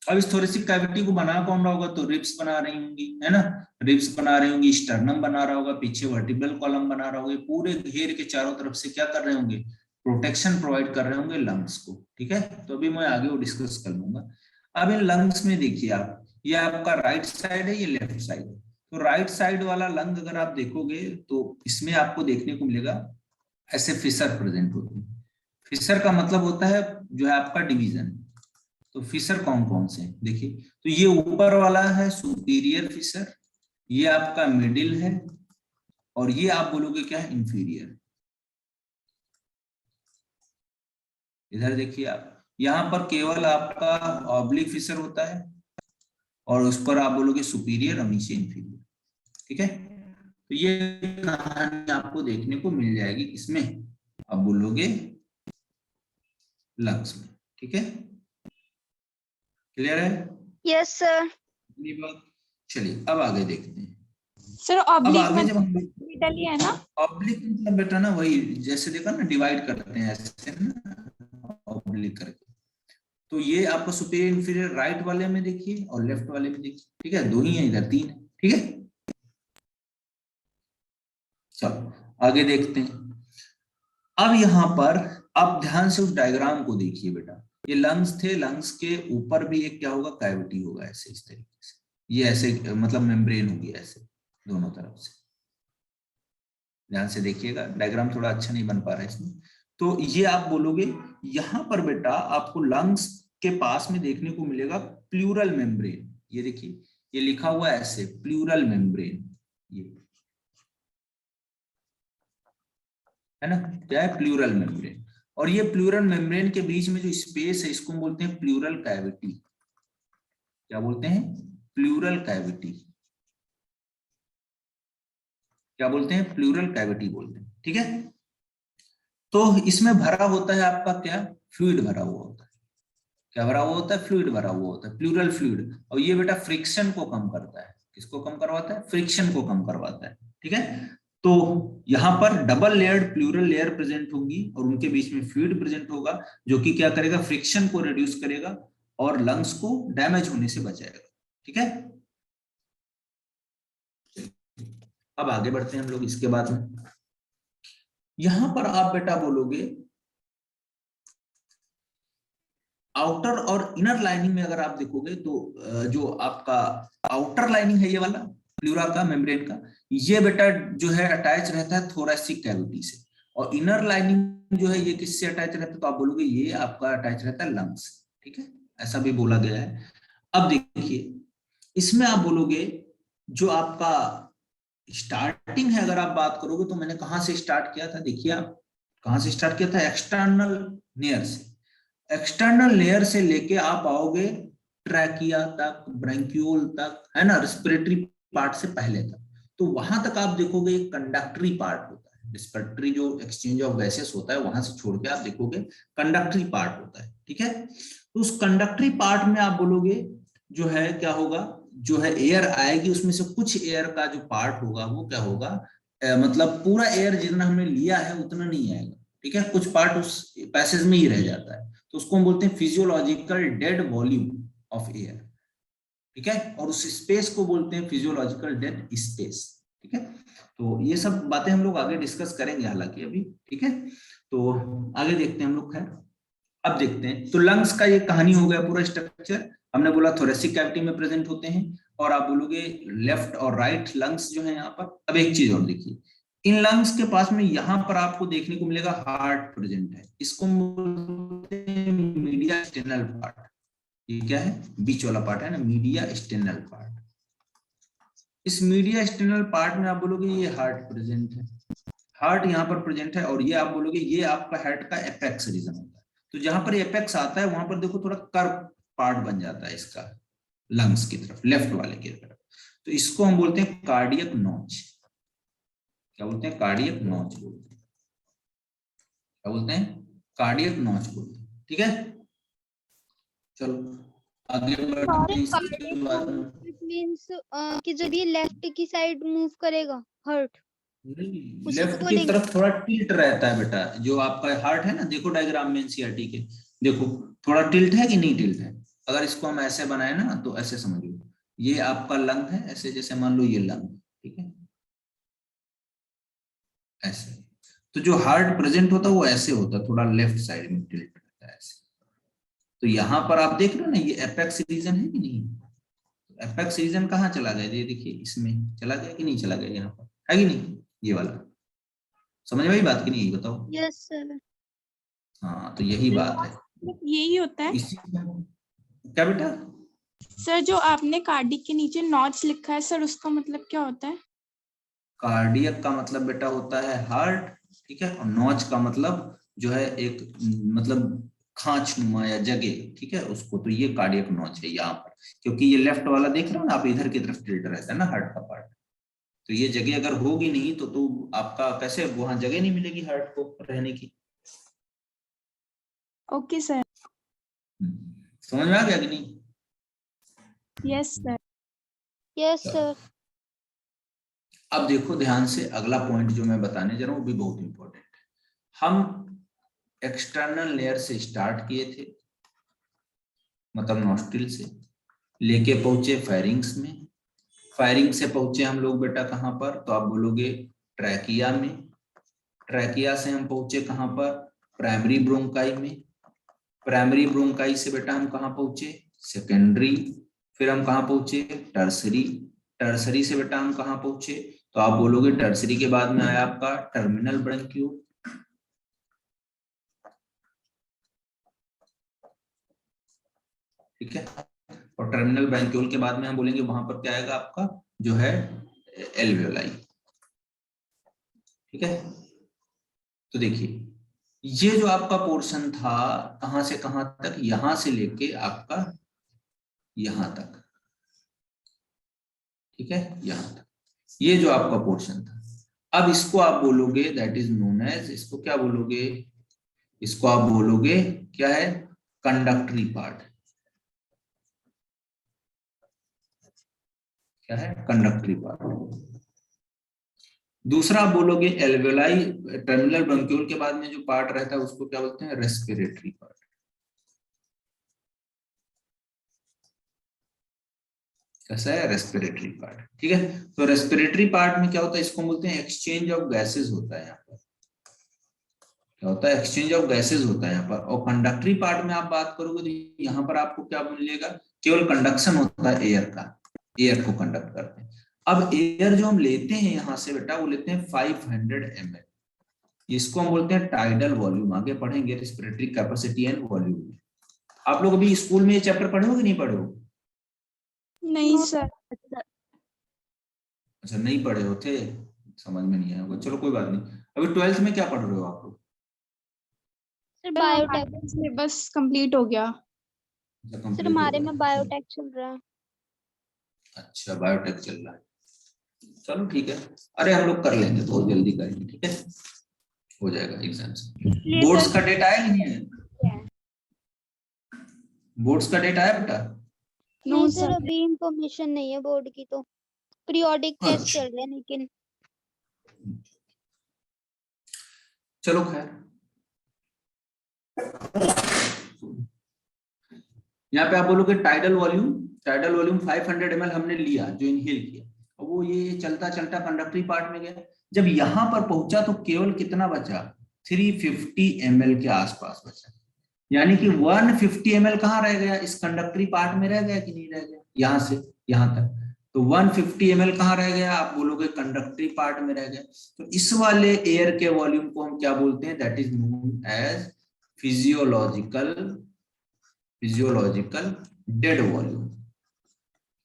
अब इस थोरैसिक कैविटी को बना कौन रहा होगा? तो रिब्स बना रही होंगी, है ना, रिब्स बना रही होंगी, स्टर्नम बना रहा होगा, पीछे वर्टिब्रल कॉलम बना रहा होगा, पूरे घेर के चारों तरफ से क्या कर रहे होंगे? प्रोटेक्शन प्रोवाइड कर रहे होंगे लंग्स को। ठीक है, तो अभी मैं आगे वो डिस्कस कर लूंगा। अब इन लंग्स में देखिए आप, ये आपका राइट साइड है, ये लेफ्ट साइड है। तो राइट साइड वाला लंग अगर आप देखोगे तो इसमें आपको देखने को मिलेगा ऐसे फिशर प्रेजेंट होते हैं। फिशर का मतलब होता है जो है आपका डिवीजन। तो फिशर कौन कौन से देखिए, तो ये ऊपर वाला है सुपीरियर फिशर, ये आपका मिडिल है, और ये आप बोलोगे क्या है? इंफीरियर। इधर देखिए आप, यहाँ पर केवल आपका ऑब्लिक फिशर होता है और उस पर आप बोलोगे सुपीरियर और नीचे इंफीरियर। ठीक है, तो ये कहानी आपको देखने को मिल जाएगी किसमें? आप बोलोगे लंग्स में। ठीक है, क्लियर है? Yes sir. चलिए अब आगे देखते हैं। सर अब ऑब्लिक आगे जब हम मिडल ही है ना? ऑब्लिक मतलब बेटा ना वही जैसे देखा ना डिवाइड करते हैं ऐसे ना ऑब्लिक करके। तो ये आपको सुपीरियर इंफीरियर राइट वाले में देखिए और लेफ्ट वाले में देखिए। ठीक है, दो ही है, इधर तीन है। ठीक है, चलो आगे देखते हैं। अब यहाँ पर आप ध्यान से उस डायग्राम को देखिए बेटा, ये लंग्स थे, लंग्स के ऊपर भी एक क्या होगा, कैविटी होगा ऐसे, इस तरीके से, ये ऐसे मतलब मेम्ब्रेन होगी ऐसे दोनों तरफ से। ध्यान से देखिएगा, डायग्राम थोड़ा अच्छा नहीं बन पा रहा है इसमें। तो ये आप बोलोगे यहाँ पर बेटा आपको लंग्स के पास में देखने को मिलेगा प्लूरल मेम्ब्रेन। ये देखिए, ये लिखा हुआ है ऐसे, प्लूरल मेम्ब्रेन, ये है ना, क्या है, प्लूरल मेम्ब्रेन। और ये प्लूरल मेम्ब्रेन के बीच में जो स्पेस है इसको बोलते हैं प्लूरल कैविटी। क्या बोलते हैं, प्लूरल कैविटी। क्या बोलते हैं, प्लूरल कैविटी बोलते हैं, ठीक है। तो इसमें भरा होता है आपका क्या, फ्लूइड भरा हुआ होता है। क्या भरा हुआ होता है, फ्लूइड भरा हुआ होता है, प्लूरल फ्लूइड। और ये बेटा फ्रिक्शन को कम करता है, किसको कम करवाता है, फ्रिक्शन को कम करवाता है, ठीक है। तो यहाँ पर double layered pleural layer present होंगी और उनके बीच में फ्लूइड प्रेजेंट होगा, जो कि क्या करेगा, फ्रिक्शन को रिड्यूस करेगा और लंग्स को डैमेज होने से बचाएगा, ठीक है। अब आगे बढ़ते हैं हम लोग इसके बाद में। यहां पर आप बेटा बोलोगे आउटर और इनर लाइनिंग में अगर आप देखोगे तो जो आपका आउटर लाइनिंग है ये वाला प्लूरा का, मेम्ब्रेन का, ये बेटा जो है अटैच रहता है थोरैसिक कैविटी से। और इनर लाइनिंग जो है ये किससे अटैच रहता है, तो आप बोलोगे ये आपका अटैच रहता है लंग्स, ठीक है, ऐसा भी बोला गया है। अब देखिए इसमें आप बोलोगे जो आपका स्टार्टिंग है, अगर आप बात करोगे तो मैंने कहां से स्टार्ट किया था, देखिए आप कहां से स्टार्ट किया था, एक्सटर्नल लेयर से। एक्सटर्नल लेयर से लेके आप आओगे ट्रैकिया तक, ब्रैंक्यूल तक, है ना, रेस्पिरेटरी पार्ट से पहले तक। तो वहां तक आप देखोगे एक कंडक्टरी पार्ट होता है, रेस्पिरेटरी जो एक्सचेंज ऑफ गैसेस होता है वहां से छोड़ के आप देखोगे कंडक्टरी पार्ट होता है, ठीक है। तो उस कंडक्टरी पार्ट में आप बोलोगे जो है क्या होगा, जो है एयर आएगी, उसमें से कुछ एयर का जो पार्ट होगा वो क्या होगा, मतलब पूरा एयर जितना हमने लिया है उतना नहीं आएगा, ठीक है, कुछ पार्ट उस पैसेज में ही रह जाता है। तो उसको हम बोलते हैं physiological dead volume of air, ठीक है। और उस स्पेस को बोलते हैं फिजियोलॉजिकल डेड स्पेस, ठीक है। तो ये सब बातें हम लोग आगे डिस्कस करेंगे हालांकि अभी, ठीक है। तो आगे देखते हैं हम लोग, खैर अब देखते हैं। तो लंग्स का ये कहानी हो गया पूरा स्ट्रक्चर। हमने बोला थोरेसिक कैविटी में प्रेजेंट होते हैं, और आप बोलोगे लेफ्ट और राइट लंग्स जो है यहाँ पर। अब एक चीज और देखिए, इन लंग्स के पास में यहाँ पर आपको देखने को मिलेगा हार्ट प्रेजेंट है, इसको बोलते हैं मीडिया स्टेनल पार्ट। ये क्या है, बीच वाला पार्ट है ना, मीडिया स्टेनल पार्ट। इस मीडिया स्टेनल पार्ट में आप बोलोगे ये हार्ट प्रेजेंट है, हार्ट यहाँ पर प्रेजेंट है। और ये आप बोलोगे ये आपका हेड का एपेक्स रीजन होता है। तो जहां पर एपेक्स आता है वहां पर देखो थोड़ा कर्व पार्ट बन जाता है इसका, लंग्स की तरफ, लेफ्ट वाले की तरफ। तो इसको हम बोलते हैं कार्डियक नॉच। क्या बोलते हैं, कार्डियक नॉच बोलते हैं। क्या बोलते हैं, कार्डियक नॉच बोलते हैं, ठीक है। चलो आगे बढ़ते हैं इसके बाद में। मींस कि जब ये लेफ्ट की साइड मूव करेगा हार्ट, लेफ्ट की तरफ थोड़ा टिल्ट रहता है बेटा, जो आपका हार्ट है ना, देखो डायग्राम में एनसीईआरटी के, देखो थोड़ा टिल्ट है कि नहीं टिल्ट है। अगर इसको हम ऐसे बनाए ना तो ऐसे समझ लो, ये आपका लंग है ऐसे, जैसे मान लो ये लंग, ठीक है, ऐसे। तो जो हार्ट प्रेजेंट होता है वो ऐसे होता है, थोड़ा लेफ्ट साइड में टिल्ट रहता है ऐसे। तो यहाँ पर आप देख रहे हो ना, ये एपेक्स रीजन है कि नहीं, एपेक्स रीजन कहाँ चला गया, ये देखिए इसमें चला गया कि नहीं चला गया, यहाँ पर है कि नहीं, ये वाला। समझ में आई बात की नहीं, यही बताओ। Yes sir. हाँ तो यही बात है, यही होता है इसी क्या बेटा। सर, जो आपने कार्डिक के नीचे नॉच लिखा है सर, उसका मतलब क्या होता है। कार्डियक का मतलब बेटा होता है हार्ट, ठीक है, और नॉच का मतलब जो है एक मतलब खांच नुमा या जगह, ठीक है, उसको। तो ये कार्डियक नॉच है यहाँ पर, क्योंकि ये लेफ्ट वाला देख रहे हो ना आप, इधर की तरफ टिल्ट रहता है ना हार्ट का पार्ट। तो ये जगह अगर होगी नहीं तो आपका कैसे वहां जगह नहीं मिलेगी हार्ट को रहने की। Okay sir. समझ में आ गया कि नहीं। Yes sir. Yes sir. अब देखो ध्यान से, अगला पॉइंट जो मैं बताने जा रहा हूँ वो भी बहुत इंपॉर्टेंट है। हम एक्सटर्नल लेयर से स्टार्ट किए थे, मतलब नॉस्ट्रिल से लेके पहुंचे फायरिंग्स में, फायरिंग से पहुंचे हम लोग बेटा कहां पर, तो आप बोलोगे ट्रैकिया में, ट्रैकिया से हम पहुंचे कहां पर, प्राइमरी ब्रोंकाई में। प्राइमरी ब्रोंकाई से बेटा हम कहां पहुंचे, सेकेंडरी। फिर हम कहां पहुंचे, टर्सरी। टर्सरी से बेटा हम कहां पहुंचे, तो आप बोलोगे टर्सरी के बाद में आया आपका टर्मिनल ब्रंक्यूल। ठीक है, और टर्मिनल ब्रंक्यूल के बाद में हम बोलेंगे वहां पर क्या आएगा आपका जो है एल्वेओलाई। ठीक है, तो देखिए ये जो आपका पोर्शन था कहां से कहां तक, यहां से लेके आपका यहां तक। ठीक है, यहां तक ये जो आपका पोर्शन था। अब इसको आप बोलोगे दैट इज नोन एज, इसको क्या बोलोगे, इसको आप बोलोगे क्या है, कंडक्टरी पार्ट। क्या है, कंडक्टरी पार्ट। दूसरा आप बोलोगे एल्वेलाई, टर्मिनल ब्रंक्यूल के बाद में जो पार्ट रहता है उसको क्या बोलते हैं, रेस्पिरेटरी पार्ट। कैसा है, रेस्पिरेटरी पार्ट। ठीक है, तो रेस्पिरेटरी पार्ट में क्या होता है, इसको बोलते हैं एक्सचेंज ऑफ गैसेस होता है यहाँ पर। क्या होता है, एक्सचेंज ऑफ गैसेस होता है यहाँ पर। और कंडक्टरी पार्ट में आप बात करोगे तो यहाँ पर आपको क्या मिलेगा, केवल कंडक्शन होता है एयर का, एयर को कंडक्ट करते हैं। अब एयर जो हम लेते हैं यहाँ से बेटा वो लेते हैं 500 ml, इसको हम बोलते हैं टाइडल वॉल्यूम। आगे पढ़ेंगे रेस्पिरेटरी कैपेसिटी एंड वॉल्यूम में। आप लोग अभी स्कूल में ये चैप्टर पढ़े हो कि नहीं पढ़े हो? नहीं सर। अच्छा नहीं पढ़े हो थे, समझ में नहीं आया होगा, चलो कोई बात नहीं। अभी 12th में क्या पढ़ रहे हो आप लोग? सर बायोटेक, सिलेबस कंप्लीट हो गया। सर हमारे में बायोटेक चल रहा है। अच्छा बायोटेक चल रहा है, चलो ठीक है। अरे हम लोग कर लेंगे, बहुत जल्दी करेंगे, ठीक है, हो जाएगा एग्जाम से। बोर्ड्स का डेट आया कि नहीं है? बोर्ड्स का डेट आया बेटा? नहीं सर अभी इंफॉर्मेशन नहीं है बोर्ड की, तो पीरियोडिक टेस्ट चल रहे हैं लेकिन। चलो खैर, यहाँ पे आप बोलोगे tidal volume. Tidal volume 500 ml हमने लिया जो इनहेल किया, और वो ये चलता चलता कंडक्टरी पार्ट में गया। जब यहाँ पर पहुंचा तो केवल कितना बचा, 350 ml के आसपास बचा। यानी कि 150 ml कहाँ रह गया, इस कंडक्टरी पार्ट में रह गया कि नहीं रह गया, यहाँ से यहाँ तक। तो 150 ml कहाँ रह गया, आप बोलोगे कंडक्टरी पार्ट में रह गया। तो इस वाले एयर के वॉल्यूम को हम क्या बोलते हैं, that is known as physiological dead volume.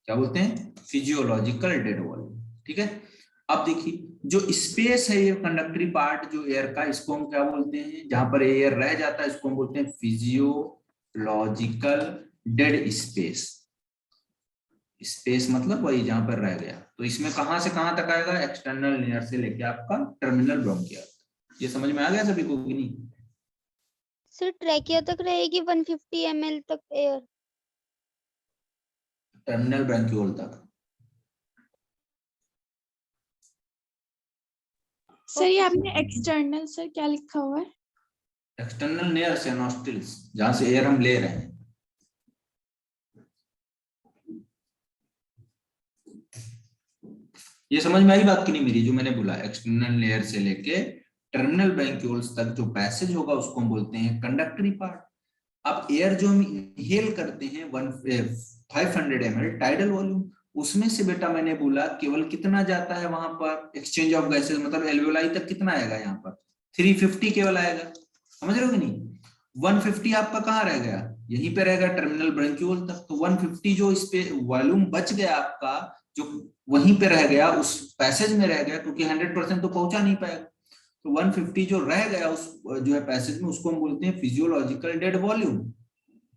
क्या बोलते हैं, फिजियोलॉजिकल डेड वॉल्यूम। ठीक है, अब देखिए जो स्पेस है ये कंडक्टरी पार्ट जो एयर का, इसको हम क्या बोलते हैं, जहां पर एयर रह जाता है इसको हम बोलते हैं फिजियोलॉजिकल डेड स्पेस। स्पेस मतलब वही जहां पर रह गया। तो इसमें कहां से कहां तक आएगा, एक्सटर्नल लेयर से लेके आपका टर्मिनल ब्रोंकिया। ये समझ में आ गया सभी को कि नहीं? सर ट्रैकिया तक रहेगी 150 ml तक एयर, टर्मिनल ब्रोंक्यूल तक। सर ये आपने एक्सटर्नल सर क्या लिखा हुआ है? एक्सटर्नल लेयर से नॉस्ट्रिल्स, जहां से एयर हम ले रहे हैं। ये समझ में आई बात की नहीं मेरी, जो मैंने बोला एक्सटर्नल लेयर से लेके टर्मिनल ब्रोंक्यूल्स तक जो पैसेज होगा उसको हम बोलते हैं कंडक्टरी पार्ट। अब एयर जो हम इनहेल करते हैं 500 ml टाइडल वॉल्यूम, उसमें से बेटा मैंने बोला केवल कितना जाता है वहां पर एक्सचेंज ऑफ गैसेस, मतलब एल्वेओलाई तक कितना आएगा, यहाँ पर 350 केवल आएगा। समझ रहे हो कि नहीं? 150 आपका कहाँ रह गया, यहीं पे रह गया टर्मिनल ब्रोंक्यूल तक। तो 150 जो इस पे वॉल्यूम बच गया आपका, जो वहीं पे रह गया उस पैसेज में रह गया, क्योंकि 100% तो पहुंचा नहीं पाएगा। तो 150 जो रह गया उस जो है पैसेज में, उसको हम बोलते हैं फिजियोलॉजिकल डेड वॉल्यूम।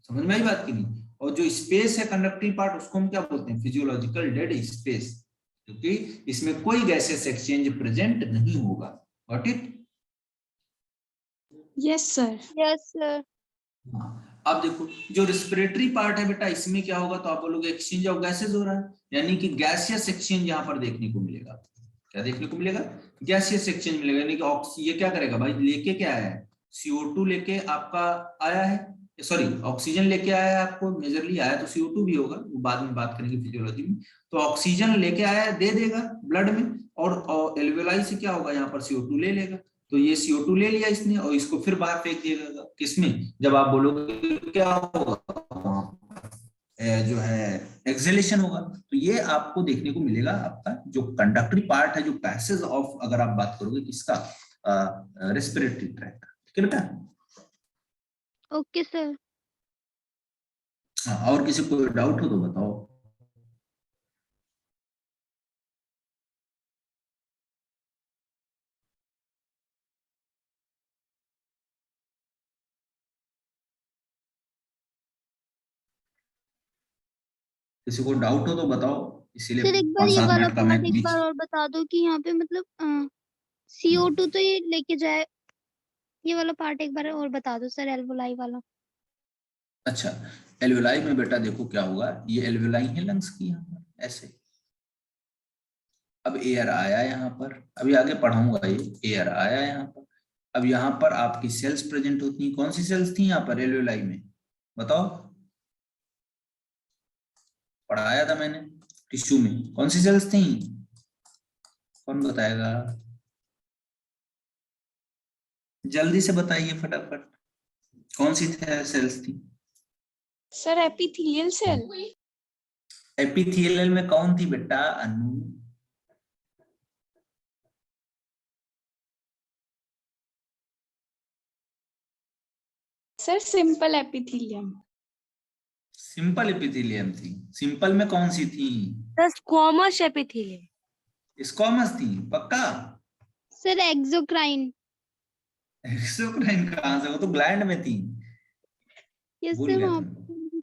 समझ में आई बात की नहीं? और जो स्पेस है कंडक्टरी पार्ट, उसको हम क्या बोलते हैं, फिजियोलॉजिकल डेड स्पेस, क्योंकि इसमें कोई गैसेस एक्सचेंज प्रेजेंट नहीं होगा। Got it? Yes sir. Yes sir. अब देखो जो रेस्पिरेटरी पार्ट है बेटा, इसमें क्या होगा, तो आप बोलोगे एक्सचेंज ऑफ गैसेस हो रहा है, यानी कि गैसियस एक्सचेंज यहाँ पर देखने को मिलेगा। क्या देखने को मिलेगा, गैसियस एक्सचेंज मिलेगा। यानी कि ये क्या करेगा भाई, लेके क्या आया है, CO2 लेके आपका आया है, सॉरी ऑक्सीजन लेके आया है, आपको मेजरली आया तो CO2 भी होगा, वो बाद में बात करेंगे फिजियोलॉजी में। तो ऑक्सीजन लेके आया है, दे देगा ब्लड में, और एल्वेओलाई से क्या होगा, यहाँ पर CO2 ले लेगा। तो ये CO2 ले लिया इसने और इसको फिर बाहर फेंक दिया किसमें, जब आप बोलोगे क्या होगा, जो है एक्सेलेशन होगा। तो ये आपको देखने को मिलेगा आपका जो कंडक्टरी पार्ट है, जो पैसेज ऑफ, अगर आप बात करोगे किसका, रेस्पिरेटरी ट्रैक। ठीक है बेटा। Okay sir. हाँ, और किसी को डाउट हो तो बताओ। किसी को डाउट हो तो बताओ, इसीलिए सर एक बार ये 5-7 वाला मिनट का मैं पार्ट एक बीच। बार और बता दो कि यहाँ पे मतलब CO2 तो ये लेके जाए, ये वाला पार्ट एक बार और बता दो सर, एल्वोलाई वाला। अच्छा, एल्वेलाई में बेटा देखो क्या होगा, ये एल्वेलाई है लंग्स की, यहाँ पर ऐसे। अब एयर आया यहाँ पर, अभी आगे पढ़ाऊंगा, ये एयर आया यहाँ पर। अब यहाँ पर आपकी सेल्स प्रेजेंट होती हैं। कौन सी सेल्स थी यहाँ पर एल्वेलाई में, बताओ, पढ़ाया था मैंने टिश्यू में, कौन सी सेल्स थी, कौन बताएगा, जल्दी से बताइए फटाफट, कौन सी सेल्स थी। Sir epithelial cell. एपिथेलियल में कौन थी बेटा, Anu, sir simple epithelium. Simple epithelium थी। सिंपल में कौन सी थी, स्क्वामस एपिथेलियम। स्क्वामस थी पक्का। Sir exocrine. एक्सोक्राइन कहां से, वो तो ग्लैंड में थी, यस भूल सर गया वहाँ तुम।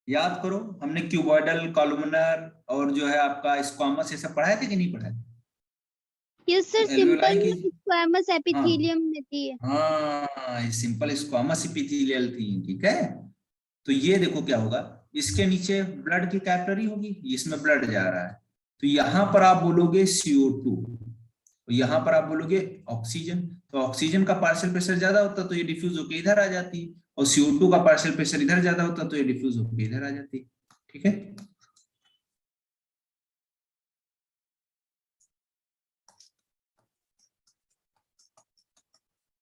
याद करो, हमने क्यूबॉइडल, कॉलमनर और जो है आपका स्क्वामस, ये सब पढ़ाए थे कि नहीं पढ़ाए। यस सर, तो एल्वेओलाई सिंपल की, स्क्वैमस हाँ एपिथेलियम में थी। हाँ, ये सिंपल स्क्वामस एपिथेलियल थी। ठीक है, तो ये देखो क्या होगा, इसके नीचे ब्लड की कैपिलरी होगी, इसमें ब्लड जा रहा है, तो यहाँ पर आप बोलोगे CO2, यहाँ पर आप बोलोगे ऑक्सीजन। तो ऑक्सीजन का पार्शियल प्रेशर ज्यादा होता तो ये डिफ्यूज होकर इधर आ जाती है, और CO2 का पार्शियल प्रेशर इधर ज्यादा होता तो ये डिफ्यूज होकर इधर आ जाती है। ठीक है,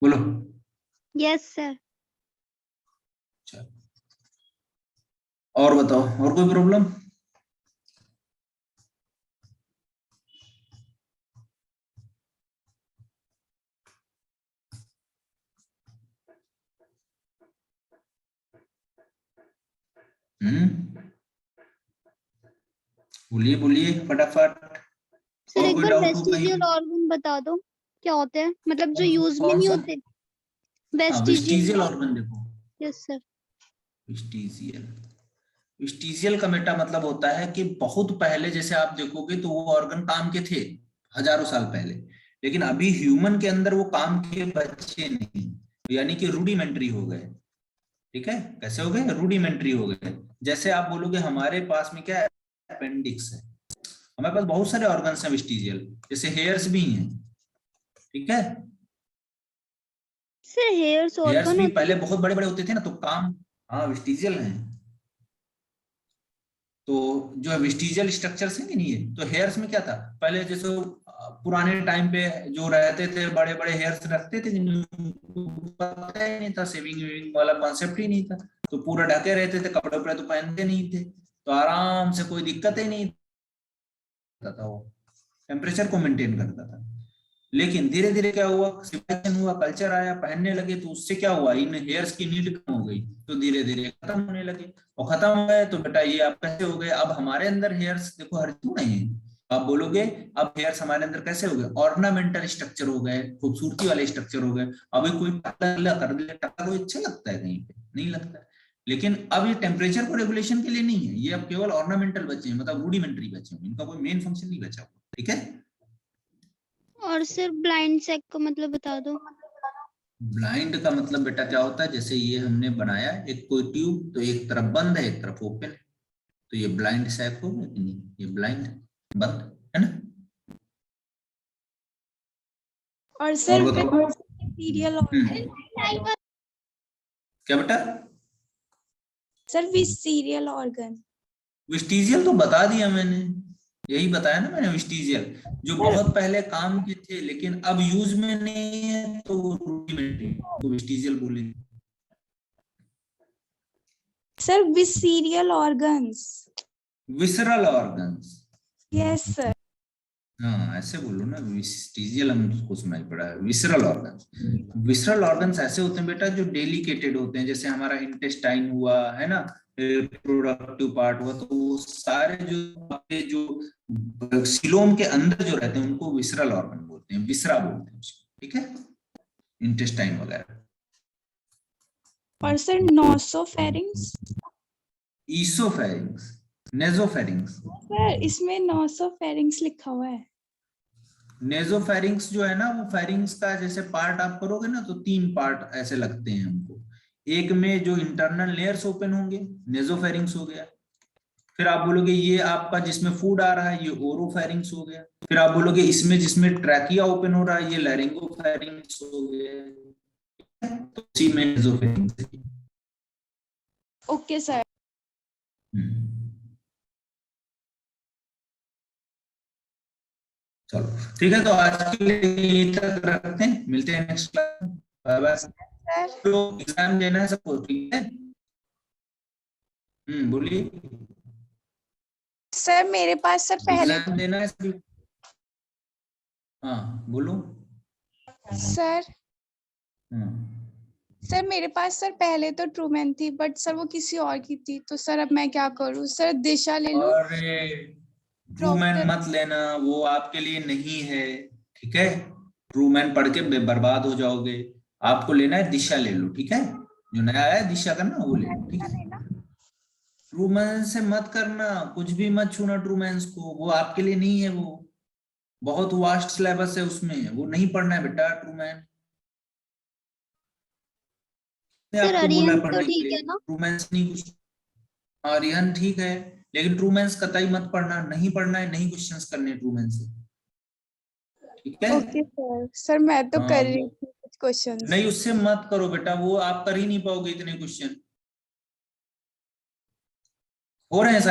बोलो। Yes sir. और बताओ, और कोई प्रॉब्लम। बोलिए बोलिए फटाफट, सर और एक कोई बार डाउट हो कहीं वेस्टिजियल पे? ऑर्गन बता दो क्या होते हैं, मतलब जो यूज में कौन नहीं सा? होते। हाँ, वेस्टिजियल ऑर्गन देखो, यस सर। वेस्टिजियल, वेस्टिजियल का बेटा मतलब होता है कि बहुत पहले जैसे आप देखोगे तो वो ऑर्गन काम के थे हजारों साल पहले, लेकिन अभी ह्यूमन के अंदर वो काम के बच्चे नहीं, यानी कि रूडिमेंट्री हो गए। ठीक है, कैसे हो गए, रूडिमेंट्री हो गए। जैसे आप बोलोगे हमारे पास में क्या है, अपेंडिक्स है, हमारे पास बहुत सारे ऑर्गन्स हैं वेस्टिजियल, जैसे हेयर्स भी हैं। ठीक है, सर हेयर्स हेयर्स ऑर्गन भी होते पहले हैं। बहुत बड़े बड़े होते थे ना, तो काम, हाँ वेस्टिजियल हैं। तो जो वेस्टिजियल स्ट्रक्चर्स है कि नहीं है, तो हेयर्स में क्या था, पहले जैसे पुराने टाइम पे जो रहते थे बड़े बड़े हेयर्स रखते थे, पता ही नहीं था, सेविंग वेविंग वाला कॉन्सेप्ट ही नहीं था, तो पूरा ढके रहते थे, कपड़े उपड़े तो पहनते नहीं थे, तो आराम से कोई दिक्कत ही नहीं था, वो टेम्परेचर को मेंटेन करता था। लेकिन धीरे धीरे क्या हुआ, सिविलाइजेशन हुआ, कल्चर आया, पहनने लगे, तो उससे क्या हुआ, इन हेयर्स की नीड कम हो गई, तो धीरे धीरे खत्म होने लगे, और खत्म हो गए तो बेटा ये आप कैसे हो गए, अब हमारे अंदर हेयर्स देखो हर क्यों नहीं है, आप बोलोगे अब हेयर्स हमारे अंदर कैसे हो गए, ऑर्नामेंटल स्ट्रक्चर हो गए, खूबसूरती वाले स्ट्रक्चर हो गए। अभी कोई टकला कर दे, टकला कोई अच्छा लगता है कहीं पे, नहीं लगता है। लेकिन अब ये टेम्परेचर को रेगुलेशन के लिए नहीं है, ये अब केवल ऑर्नामेंटल बचे हैं, मतलब रूडिमेंट्री बचे हैं, इनका कोई मेन फंक्शन नहीं बचा हुआ। ठीक है, और सर ब्लाइंड सेक का मतलब बता दो। ब्लाइंड का मतलब बेटा क्या होता है, जैसे ये हमने बनाया एक कोई ट्यूब, तो एक तरफ बंद है एक तरफ ओपन, तो ये ब्लाइंड सैक हो गया कि नहीं, ये ब्लाइंड बंद है ना। और सर और बताओ, विसीरियल ऑर्गन। क्या बेटा, सर विसीरियल ऑर्गन। वेस्टिजियल तो बता दिया मैंने, यही बताया ना मैंने, वेस्टिजियल, जो बहुत पहले काम के थे लेकिन अब यूज में नहीं है तो रूडिमेंट्री, तो वेस्टिजियल बोलेंगे। Sir visceral organs. Visceral organs, yes sir. हाँ ऐसे बोलो ना, वेस्टिजियल हमको सुनाई पड़ा है, विसरल ऑर्गन्स। विसरल ऑर्गन्स ऐसे होते हैं बेटा जो डेलिकेटेड होते हैं, जैसे हमारा इंटेस्टाइन हुआ है ना, रिप्रोडक्टिव पार्ट हुआ, तो वो सारे जो आपके जो सीलोम के अंदर जो रहते हैं उनको विसरल ऑर्गन बोलते हैं, विसरा बोलते हैं उसको, ठीक है, इंटेस्टाइन वगैरह। और सर नोसोफेरिंग्स। ईसोफेरिंग्स, नेजोफेरिंग्स। सर इसमें नोसोफेरिंग्स लिखा हुआ है। नेजोफेरिंग्स जो है ना, वो फेरिंग्स का जैसे पार्ट आप करोगे ना तो 3 पार्ट ऐसे लगते हैं हमको। एक में जो इंटरनल लेयर्स ओपन होंगे, नेजोफेरिंग्स हो गया। फिर आप बोलोगे ये आपका जिसमें फूड आ रहा है, ये ओरोफेरिंग्स हो गया। फिर आप बोलोगे इसमें जिसमें ट्रैकिया ओपन हो रहा है, ये लैरिंगोफेरिंग्स हो गया। तो इसी में नेजोफेरिंग्स है। Okay sir. चलो ठीक है, तो आज के लिए यहीं तक रखते हैं, मिलते हैं नेक्स्ट क्लास में। Bye bye. सर तो एग्जाम देना है सबको, ठीक है? बोलिए। सर मेरे पास सर पहले एग्जाम देना है सभी। हाँ बोलो। सर हाँ सर मेरे पास सर पहले तो ट्रूमैन थी, बट सर वो किसी और की थी, तो सर अब मैं क्या करूं? सर दिशा ले लूं? अरे ट्रूमैन मत लेना, वो आपके लिए नहीं है, ठीक है? ट्रूमैन पढ़ के बर्बाद हो जाओगे। आपको लेना है दिशा, ले लो, ठीक है? जो नया आया है दिशा का ना, वो ले लो, ठीक है? ट्रूमैन से मत करना, कुछ भी मत छूना ट्रूमैन्स को, वो आपके लिए नहीं है। वो बहुत वास्ट सिलेबस है उसमें, वो नहीं पढ़ना है बेटा ट्रूमैन। सर आपको बोला अरिहंत तो पढ़ने के ठीक लिए, है ना? ट्रूमैन्स नहीं कुछ। आर्यन ठीक है, लेकिन ट्रूमैन्स कतई मत पढ़ना, नहीं पढ़ना है, नहीं क्वेश्चंस करने ट्रूमैन से, ठीक है? Okay sir. सर मैं तो हाँ कर रही थी कुछ क्वेश्चंस। नहीं, उससे मत करो बेटा, वो आप कर ही नहीं पाओगे इतने क्वेश्चन हो रहे हैं।